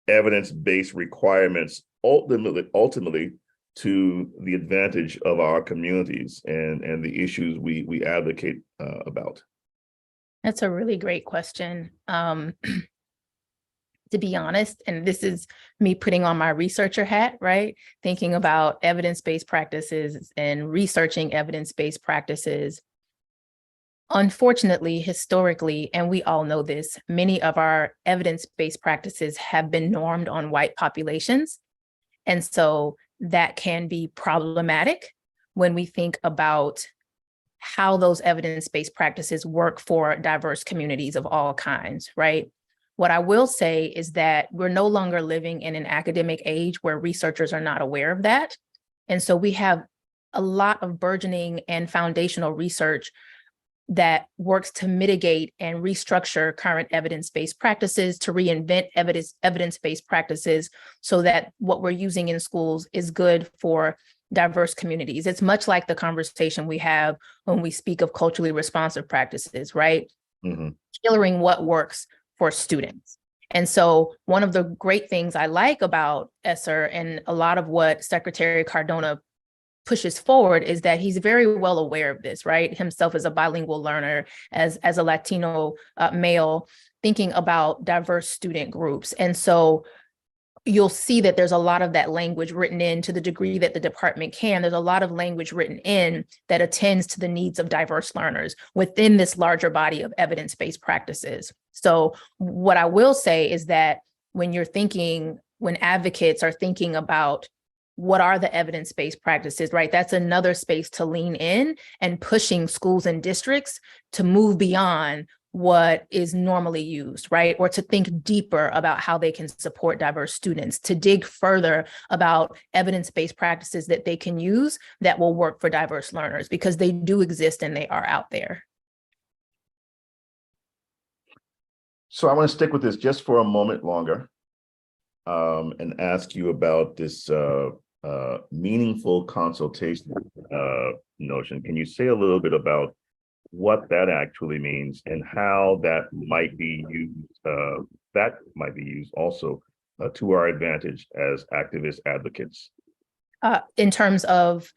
Speaker 3: evidence-based requirements ultimately to the advantage of our communities and the issues we advocate about.
Speaker 2: That's a really great question. To be honest, and this is me putting on my researcher hat, right? Thinking about evidence-based practices and researching evidence-based practices. Unfortunately, historically, and we all know this, many of our evidence-based practices have been normed on white populations. And so that can be problematic when we think about how those evidence-based practices work for diverse communities of all kinds, right? What I will say is that we're no longer living in an academic age where researchers are not aware of that. And so we have a lot of burgeoning and foundational research that works to mitigate and restructure current evidence-based practices, to reinvent evidence-based practices so that what we're using in schools is good for diverse communities. It's much like the conversation we have when we speak of culturally responsive practices, right? Mm-hmm. Tailoring what works for students. And so one of the great things I like about ESSER and a lot of what Secretary Cardona pushes forward is that he's very well aware of this, right? Himself as a bilingual learner, as a Latino male, thinking about diverse student groups. And so you'll see that there's a lot of that language written in, to the degree that the department can. There's a lot of language written in that attends to the needs of diverse learners within this larger body of evidence-based practices. So what I will say is that when advocates are thinking about what are the evidence-based practices, right? That's another space to lean in and pushing schools and districts to move beyond what is normally used, right? Or to think deeper about how they can support diverse students, to dig further about evidence-based practices that they can use that will work for diverse learners, because they do exist and they are out there.
Speaker 3: So I want to stick with this just for a moment longer, and ask you about this meaningful consultation notion. Can you say a little bit about what that actually means and how that might be used also to our advantage as activist advocates?
Speaker 2: In terms of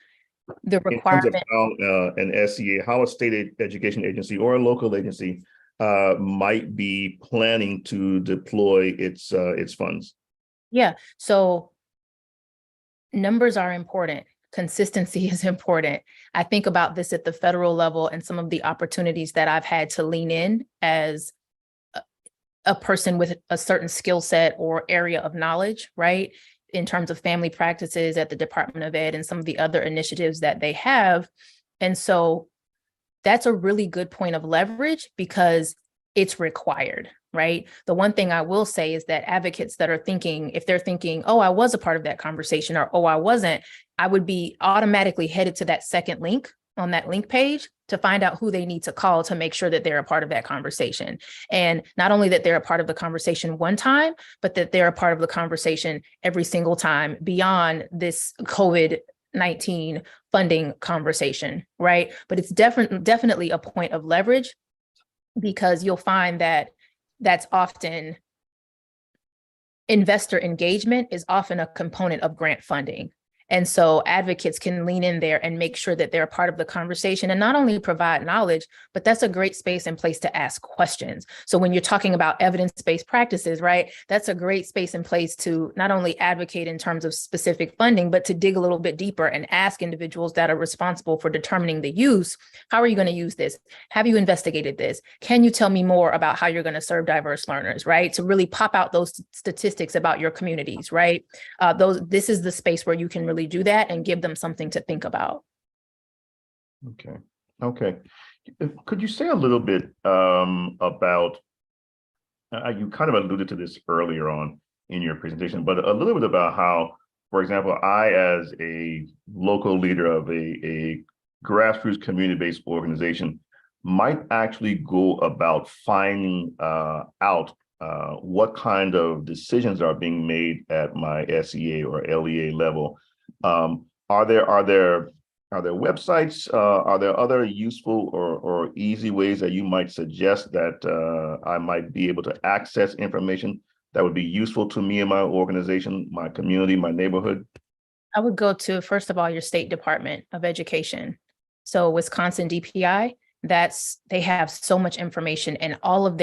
Speaker 2: the requirement,
Speaker 3: in terms of how an SEA, how a state education agency or a local agency might be planning to deploy its funds.
Speaker 2: Yeah, so numbers are important. Consistency is important. I think about this at the federal level and some of the opportunities that I've had to lean in as a person with a certain skill set or area of knowledge, right? In terms of family practices at the Department of Ed and some of the other initiatives that they have. And so that's a really good point of leverage because it's required, right? The one thing I will say is that advocates that are thinking, if they're thinking, oh, I was a part of that conversation, or, oh, I wasn't, I would be automatically headed to that second link on that link page to find out who they need to call to make sure that they're a part of that conversation. And not only that they're a part of the conversation one time, but that they're a part of the conversation every single time beyond this COVID-19 funding conversation, right? But it's definitely a point of leverage, because you'll find that that's often investor engagement is often a component of grant funding. And so advocates can lean in there and make sure that they're a part of the conversation and not only provide knowledge, but that's a great space and place to ask questions. So when you're talking about evidence-based practices, right, that's a great space and place to not only advocate in terms of specific funding, but to dig a little bit deeper and ask individuals that are responsible for determining the use, how are you going to use this? Have you investigated this? Can you tell me more about how you're going to serve diverse learners, right? To really pop out those statistics about your communities, right? This is the space where you can really do that and give them something to think about.
Speaker 3: Okay. Could you say a little bit about, you kind of alluded to this earlier on in your presentation, but a little bit about how, for example, I, as a local leader of a grassroots community-based organization, might actually go about finding out what kind of decisions are being made at my SEA or LEA level. Are there websites? Are there other useful or easy ways that you might suggest that I might be able to access information that would be useful to me and my organization, my community, my neighborhood?
Speaker 2: I would go to, first of all, your state Department of Education. So Wisconsin DPI, they have so much information, and all of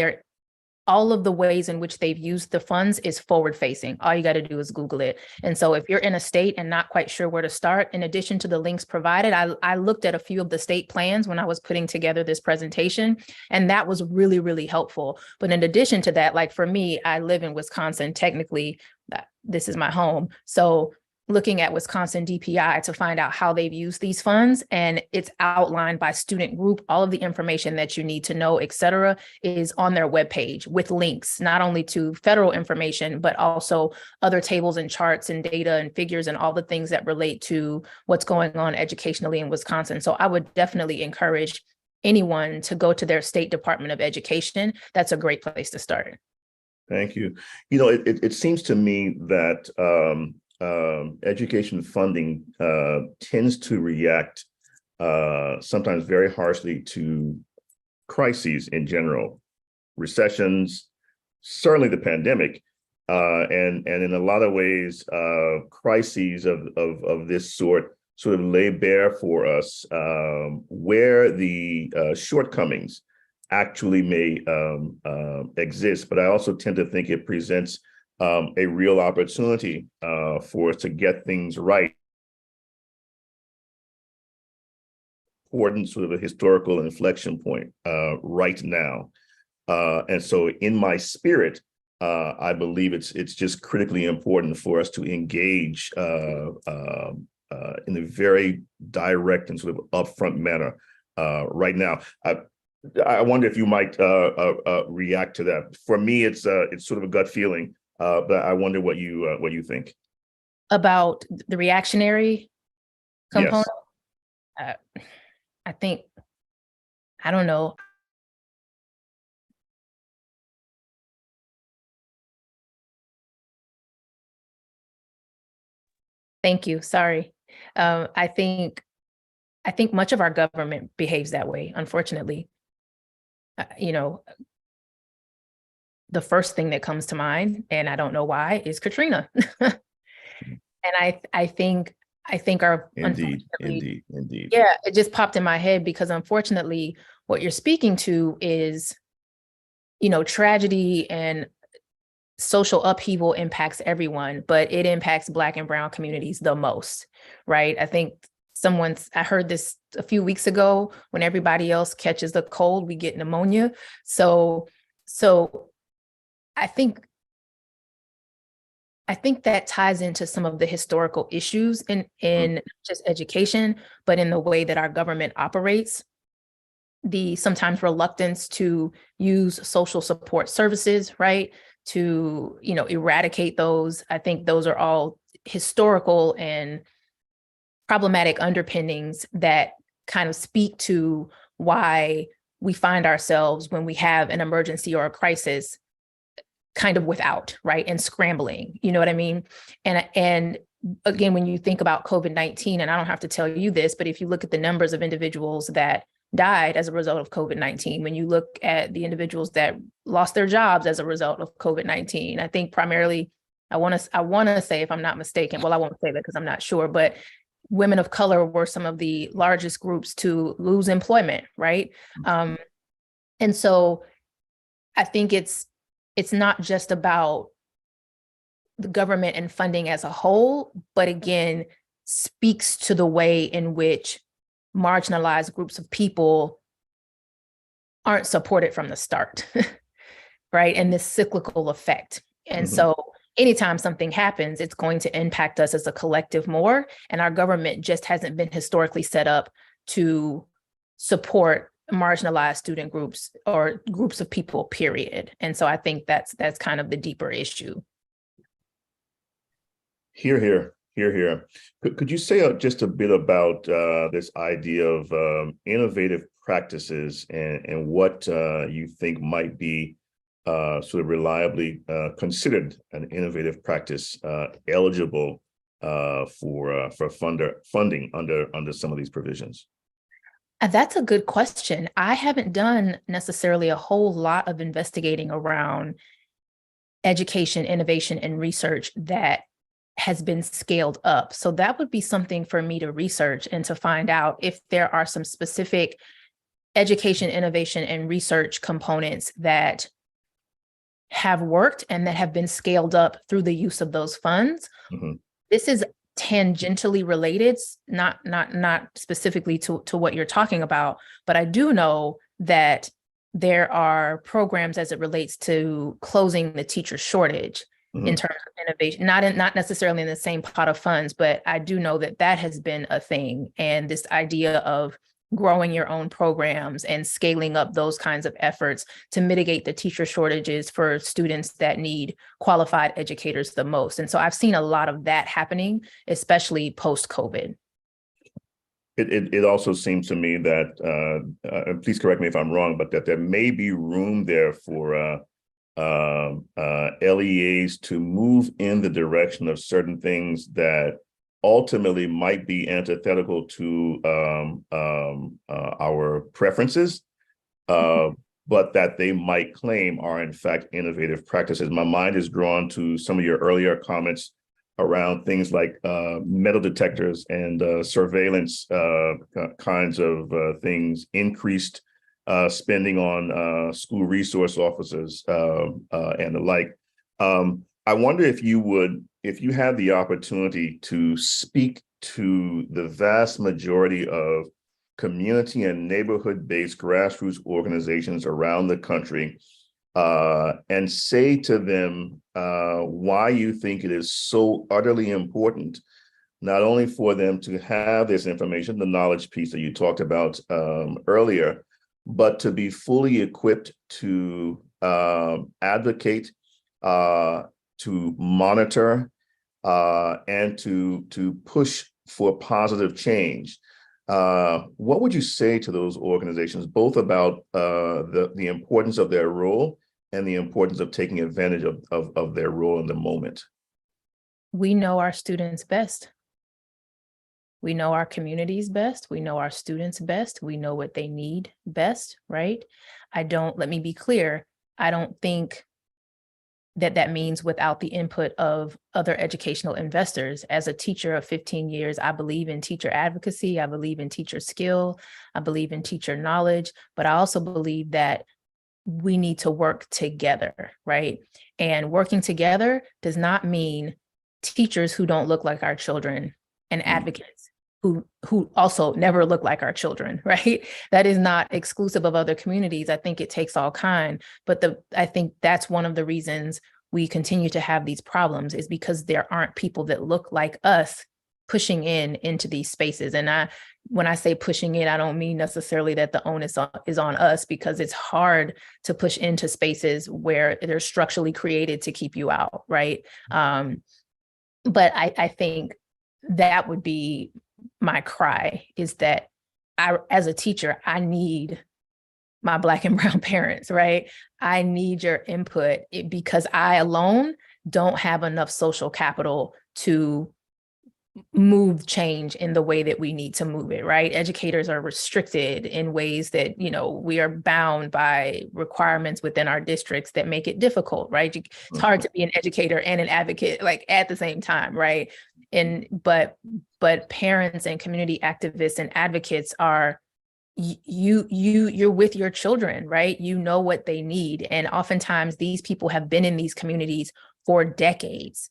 Speaker 2: the ways in which they've used the funds is forward facing. All you got to do is Google it. And so if you're in a state and not quite sure where to start, in addition to the links provided, I looked at a few of the state plans when I was putting together this presentation, and that was really, really helpful. But in addition to that, like for me, I live in Wisconsin. Technically, this is my home. So looking at Wisconsin DPI to find out how they've used these funds, and it's outlined by student group. All of the information that you need to know, et cetera, is on their webpage with links, not only to federal information, but also other tables and charts and data and figures and all the things that relate to what's going on educationally in Wisconsin. So I would definitely encourage anyone to go to their state Department of Education. That's a great place to start.
Speaker 3: Thank you. You know, it seems to me that education funding tends to react sometimes very harshly to crises in general, recessions, certainly the pandemic, and in a lot of ways, crises of this sort sort of lay bare for us where the shortcomings actually may exist. But I also tend to think it presents a real opportunity for us to get things right. Important sort of a historical inflection point right now. And so in my spirit, I believe it's just critically important for us to engage in a very direct and sort of upfront manner right now. I wonder if you might react to that. For me, it's sort of a gut feeling, but I wonder what you think
Speaker 2: about the reactionary component. Yes. I think, I don't know. Thank you. Sorry. I think much of our government behaves that way, unfortunately. You know, the first thing that comes to mind, and I don't know why, is Katrina. And I think our
Speaker 3: indeed.
Speaker 2: Yeah, it just popped in my head because unfortunately, what you're speaking to is, you know, tragedy and social upheaval impacts everyone, but it impacts Black and Brown communities the most, right? I think I heard this a few weeks ago, when everybody else catches the cold, we get pneumonia. So I think that ties into some of the historical issues in just education, but in the way that our government operates. The sometimes reluctance to use social support services, right? To, you know, eradicate those. I think those are all historical and problematic underpinnings that kind of speak to why we find ourselves, when we have an emergency or a crisis, kind of without, right? And scrambling, you know what I mean? And again, when you think about COVID-19, and I don't have to tell you this, but if you look at the numbers of individuals that died as a result of COVID-19, when you look at the individuals that lost their jobs as a result of COVID-19, I think primarily, I want to say, if I'm not mistaken, well, I won't say that because I'm not sure, but women of color were some of the largest groups to lose employment, right? And so I think it's not just about the government and funding as a whole, but again, speaks to the way in which marginalized groups of people aren't supported from the start, right? And this cyclical effect. And so anytime something happens, it's going to impact us as a collective more. And our government just hasn't been historically set up to support marginalized student groups or groups of people, period. And so I think that's kind of the deeper issue.
Speaker 3: Here. Could you say just a bit about this idea of innovative practices and what you think might be sort of reliably considered an innovative practice eligible for funding under some of these provisions?
Speaker 2: That's a good question. I haven't done necessarily a whole lot of investigating around education, innovation, and research that has been scaled up. So that would be something for me to research and to find out if there are some specific education, innovation, and research components that have worked and that have been scaled up through the use of those funds. This is tangentially related, not specifically to what you're talking about, but I do know that there are programs as it relates to closing the teacher shortage in terms of innovation, not necessarily in the same pot of funds, but I do know that has been a thing. And this idea of growing your own programs and scaling up those kinds of efforts to mitigate the teacher shortages for students that need qualified educators the most. And so I've seen a lot of that happening, especially post-COVID.
Speaker 3: It also seems to me that, and please correct me if I'm wrong, but that there may be room there for LEAs to move in the direction of certain things that ultimately might be antithetical to our preferences, but that they might claim are in fact innovative practices. My mind is drawn to some of your earlier comments around things like metal detectors and surveillance kinds of things, increased spending on school resource officers and the like. I wonder if you had the opportunity to speak to the vast majority of community and neighborhood-based grassroots organizations around the country and say to them why you think it is so utterly important, not only for them to have this information, the knowledge piece that you talked about earlier, but to be fully equipped to advocate, to monitor, and to push for positive change. What would you say to those organizations, both about the importance of their role and the importance of taking advantage of their role in the moment?
Speaker 2: We know our students best. We know our communities best. We know our students best. We know what they need best, right? Let me be clear, I don't think that means without the input of other educational investors. As a teacher of 15 years, I believe in teacher advocacy. I believe in teacher skill. I believe in teacher knowledge, but I also believe that we need to work together, right? And working together does not mean teachers who don't look like our children and advocates who also never look like our children, right? That is not exclusive of other communities. I think it takes all kind, but I think that's one of the reasons we continue to have these problems is because there aren't people that look like us pushing into these spaces. And when I say pushing in, I don't mean necessarily that the onus is on us, because it's hard to push into spaces where they're structurally created to keep you out, right? But I think that would be my cry, is that as a teacher, I need my Black and brown parents, right? I need your input because I alone don't have enough social capital to move change in the way that we need to move it, right? Educators are restricted in ways that, we are bound by requirements within our districts that make it difficult, right? It's hard to be an educator and an advocate like at the same time, right? But parents and community activists and advocates are, you're with your children, right? You know what they need. And oftentimes these people have been in these communities for decades.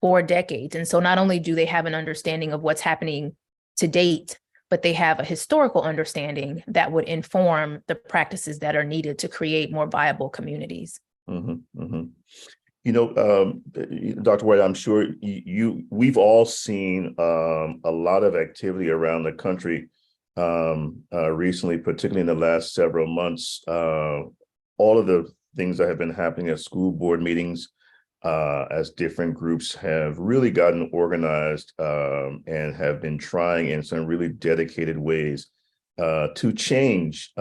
Speaker 2: And so not only do they have an understanding of what's happening to date, but they have a historical understanding that would inform the practices that are needed to create more viable communities.
Speaker 3: Mm-hmm, mm-hmm. Dr. White, I'm sure we've all seen a lot of activity around the country recently, particularly in the last several months. All of the things that have been happening at school board meetings, as different groups have really gotten organized and have been trying in some really dedicated ways to change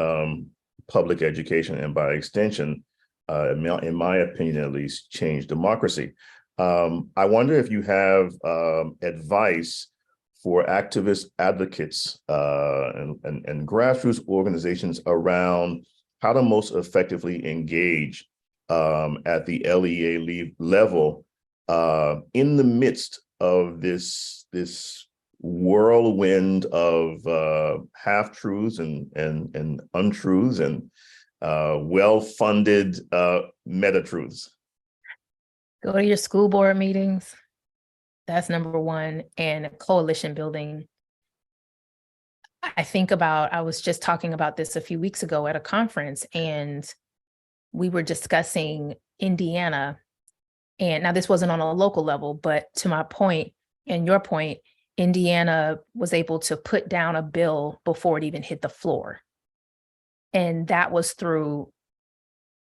Speaker 3: public education, and by extension, in my opinion at least, change democracy. I wonder if you have advice for activists, advocates, and grassroots organizations around how to most effectively engage at the LEA level in the midst of this whirlwind of half-truths and untruths and well-funded meta-truths.
Speaker 2: Go to your school board meetings. That's number one. And coalition building. I was just talking about this a few weeks ago at a conference, and we were discussing Indiana. And now this wasn't on a local level, but to my point and your point, Indiana was able to put down a bill before it even hit the floor. And that was through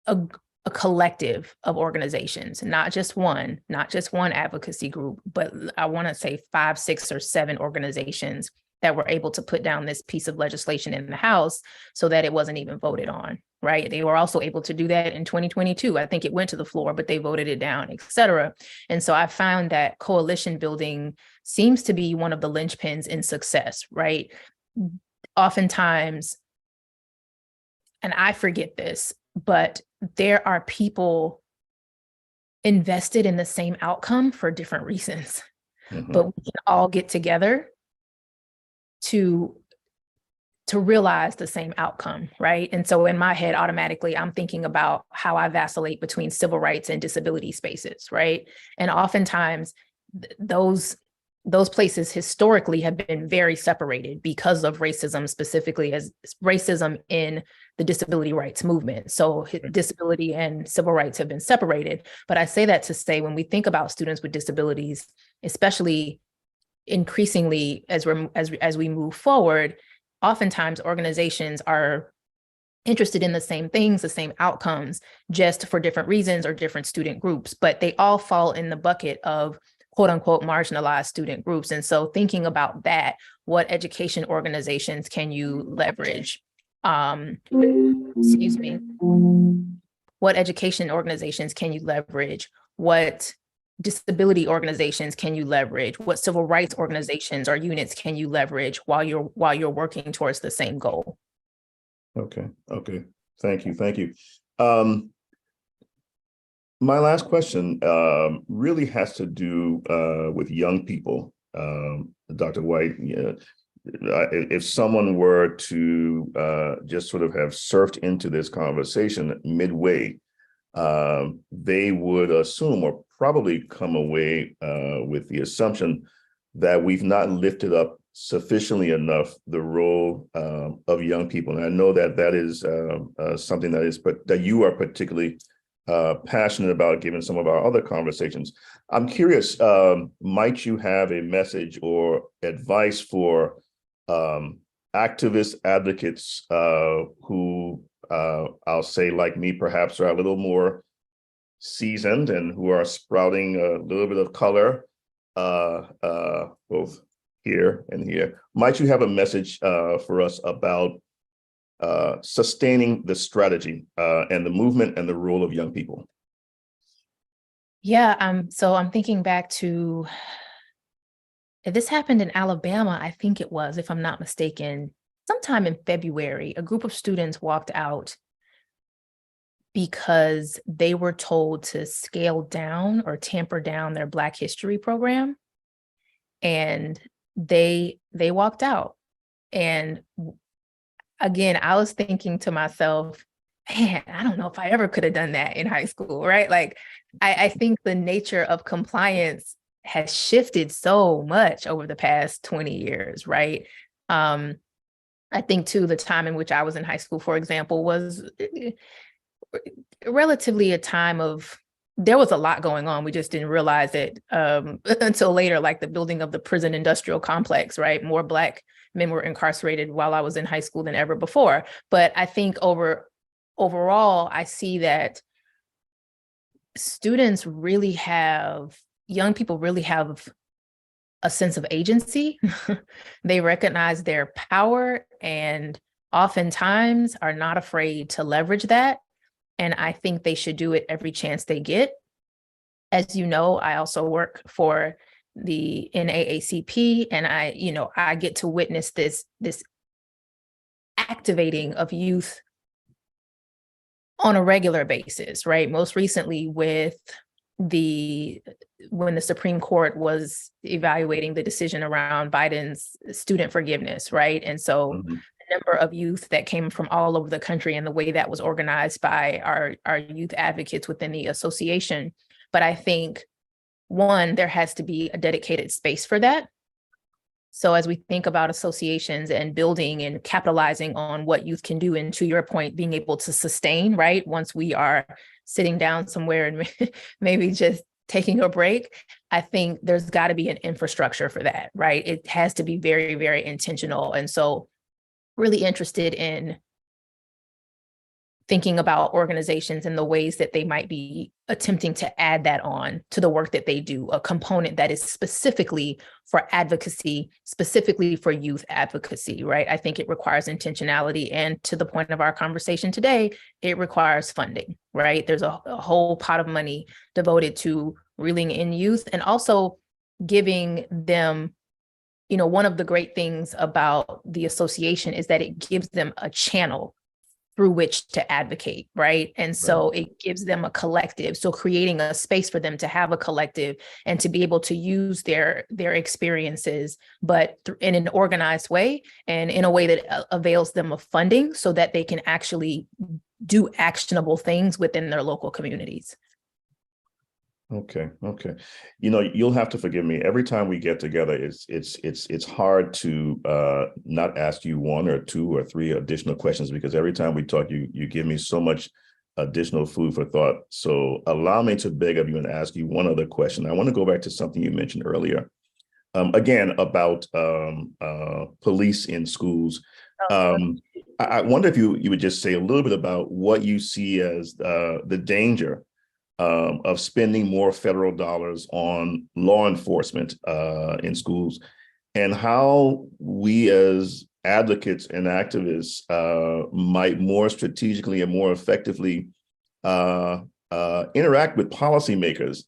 Speaker 2: a collective of organizations, not just one advocacy group, but I want to say 5, 6, or 7 organizations that were able to put down this piece of legislation in the House so that it wasn't even voted on, right? They were also able to do that in 2022. I think it went to the floor, but they voted it down, et cetera. And so I found that coalition building seems to be one of the linchpins in success, right? Oftentimes, and I forget this, but there are people invested in the same outcome for different reasons,
Speaker 3: Mhm.
Speaker 2: but we can all get together to realize the same outcome, right? And so in my head, automatically, I'm thinking about how I vacillate between civil rights and disability spaces, right? And oftentimes, those places historically have been very separated because of racism, specifically as racism in the disability rights movement. So disability and civil rights have been separated. But I say that to say, when we think about students with disabilities, especially increasingly as we move forward, oftentimes organizations are interested in the same things, the same outcomes, just for different reasons or different student groups, but they all fall in the bucket of quote unquote marginalized student groups. And so thinking about that, what education organizations can you leverage? Excuse me. What education organizations can you leverage? What disability organizations can you leverage? What civil rights organizations or units can you leverage while you're working towards the same goal?
Speaker 3: Okay. Thank you. My last question really has to do with young people. Dr. White, if someone were to just sort of have surfed into this conversation midway, they would assume or probably come away with the assumption that we've not lifted up sufficiently enough the role of young people. And I know that is something that you are particularly passionate about, given some of our other conversations. I'm curious, might you have a message or advice for activist advocates who I'll say, like me, perhaps are a little more seasoned and who are sprouting a little bit of color, both here and here? Might you have a message for us about sustaining the strategy and the movement and the role of young people?
Speaker 2: Yeah, so I'm thinking back to, this happened in Alabama, I think it was, if I'm not mistaken, sometime in February. A group of students walked out because they were told to scale down or tamper down their Black History program. And they walked out. And again, I was thinking to myself, man, I don't know if I ever could have done that in high school, right? Like, I think the nature of compliance has shifted so much over the past 20 years, right? I think too, the time in which I was in high school, for example, was relatively a time of, there was a lot going on. We just didn't realize it until later, like the building of the prison industrial complex, right? More Black men were incarcerated while I was in high school than ever before. But I think overall, I see that young people really have a sense of agency. They recognize their power and oftentimes are not afraid to leverage that. And I think they should do it every chance they get. As you know, I also work for the NAACP, and I get to witness this activating of youth on a regular basis, right? Most recently when the Supreme Court was evaluating the decision around Biden's student forgiveness, right? And so the number of youth that came from all over the country and the way that was organized by our youth advocates within the association. But I think, one, there has to be a dedicated space for that. So as we think about associations and building and capitalizing on what youth can do, and to your point, being able to sustain, right? Once we are sitting down somewhere and maybe just taking a break, I think there's got to be an infrastructure for that, right? It has to be very, very intentional. And so really interested in thinking about organizations and the ways that they might be attempting to add that on to the work that they do, a component that is specifically for advocacy, specifically for youth advocacy, right? I think it requires intentionality. And to the point of our conversation today, it requires funding, right? There's a whole pot of money devoted to reeling in youth and also giving them, one of the great things about the association is that it gives them a channel through which to advocate, right? And so it gives them a collective. So creating a space for them to have a collective and to be able to use their experiences, but in an organized way and in a way that avails them of funding so that they can actually do actionable things within their local communities.
Speaker 3: Okay. You'll have to forgive me. Every time we get together, it's hard to not ask you one or two or three additional questions, because every time we talk, you give me so much additional food for thought. So allow me to beg of you and ask you one other question. I want to go back to something you mentioned earlier, again, about police in schools. I wonder if you would just say a little bit about what you see as the danger of spending more federal dollars on law enforcement in schools, and how we as advocates and activists might more strategically and more effectively interact with policymakers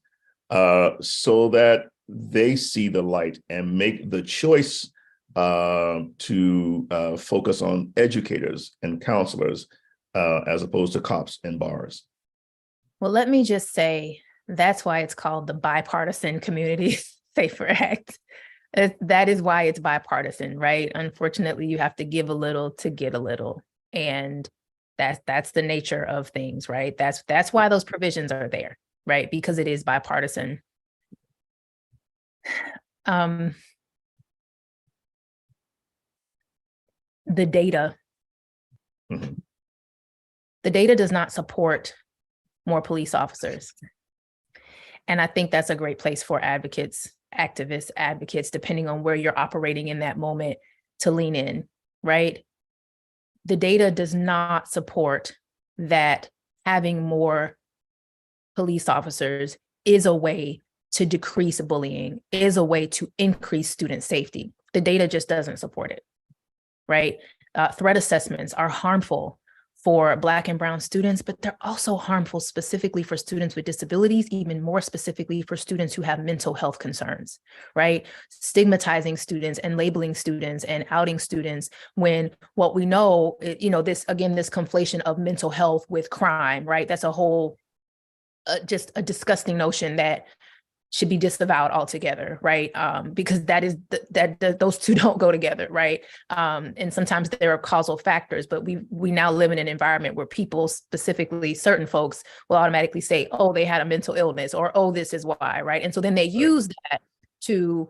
Speaker 3: so that they see the light and make the choice to focus on educators and counselors as opposed to cops and bars.
Speaker 2: Well, let me just say, that's why it's called the Bipartisan Community Safer Act. That is why it's bipartisan, right? Unfortunately, you have to give a little to get a little. And that's the nature of things, right? That's why those provisions are there, right? Because it is bipartisan. The data does not support more police officers. And I think that's a great place for advocates, activists, advocates, depending on where you're operating in that moment, to lean in, right? The data does not support that having more police officers is a way to decrease bullying, is a way to increase student safety. The data just doesn't support it, right? Threat assessments are harmful for Black and Brown students, but they're also harmful specifically for students with disabilities, even more specifically for students who have mental health concerns, right? Stigmatizing students and labeling students and outing students when what we know, this conflation of mental health with crime, right? That's a whole, just a disgusting notion that should be disavowed altogether, right? Because those two don't go together, right? And sometimes there are causal factors, but we now live in an environment where people, specifically certain folks, will automatically say, oh, they had a mental illness, or oh, this is why, right? And so then they use that to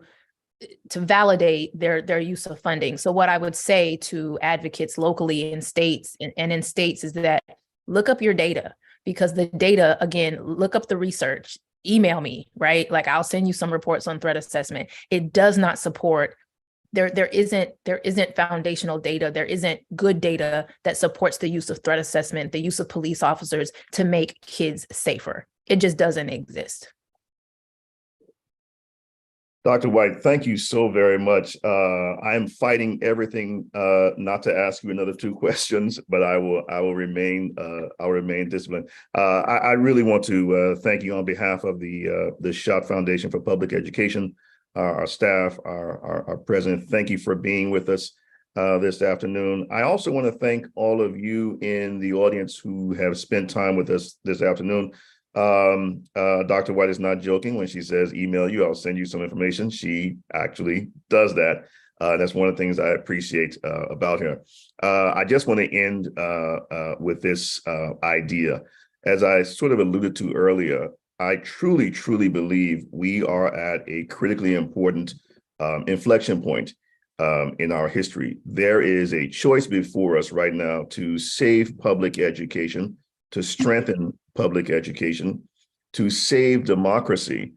Speaker 2: validate their use of funding. So what I would say to advocates locally in states and in states is that look up your data, because the data, again, look up the research. Email me, right? Like, I'll send you some reports on threat assessment. It does not support, there isn't foundational data, there isn't good data that supports the use of threat assessment, the use of police officers to make kids safer. It just doesn't exist.
Speaker 3: Dr. White, thank you so very much. I am fighting everything not to ask you another two questions, but I will remain disciplined. I really want to thank you on behalf of the Schott Foundation for Public Education, our staff, our president. Thank you for being with us this afternoon. I also want to thank all of you in the audience who have spent time with us this afternoon. Dr. White is not joking when she says email you, I'll send you some information. She actually does that. That's one of the things I appreciate about her. I just want to end with this idea. As I sort of alluded to earlier, I truly, truly believe we are at a critically important inflection point in our history. There is a choice before us right now to save public education, to strengthen public education, to save democracy,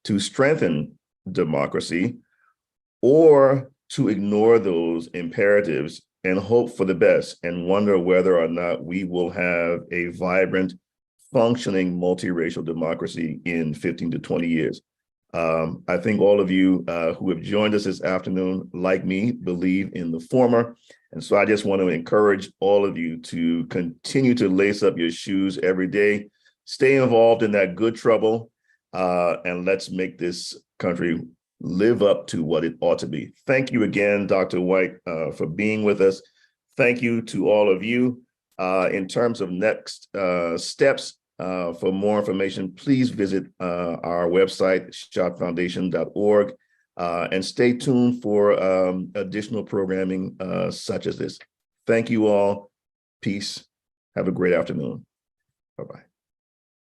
Speaker 3: to strengthen democracy, or to ignore those imperatives and hope for the best and wonder whether or not we will have a vibrant, functioning multiracial democracy in 15 to 20 years. I think all of you who have joined us this afternoon, like me, believe in the former. And so I just want to encourage all of you to continue to lace up your shoes every day, stay involved in that good trouble, and let's make this country live up to what it ought to be. Thank you again, Dr. White, for being with us. Thank you to all of you. In terms of next steps, for more information, please visit our website, schottfoundation.org, and stay tuned for additional programming such as this. Thank you all. Peace. Have a great afternoon. Bye-bye.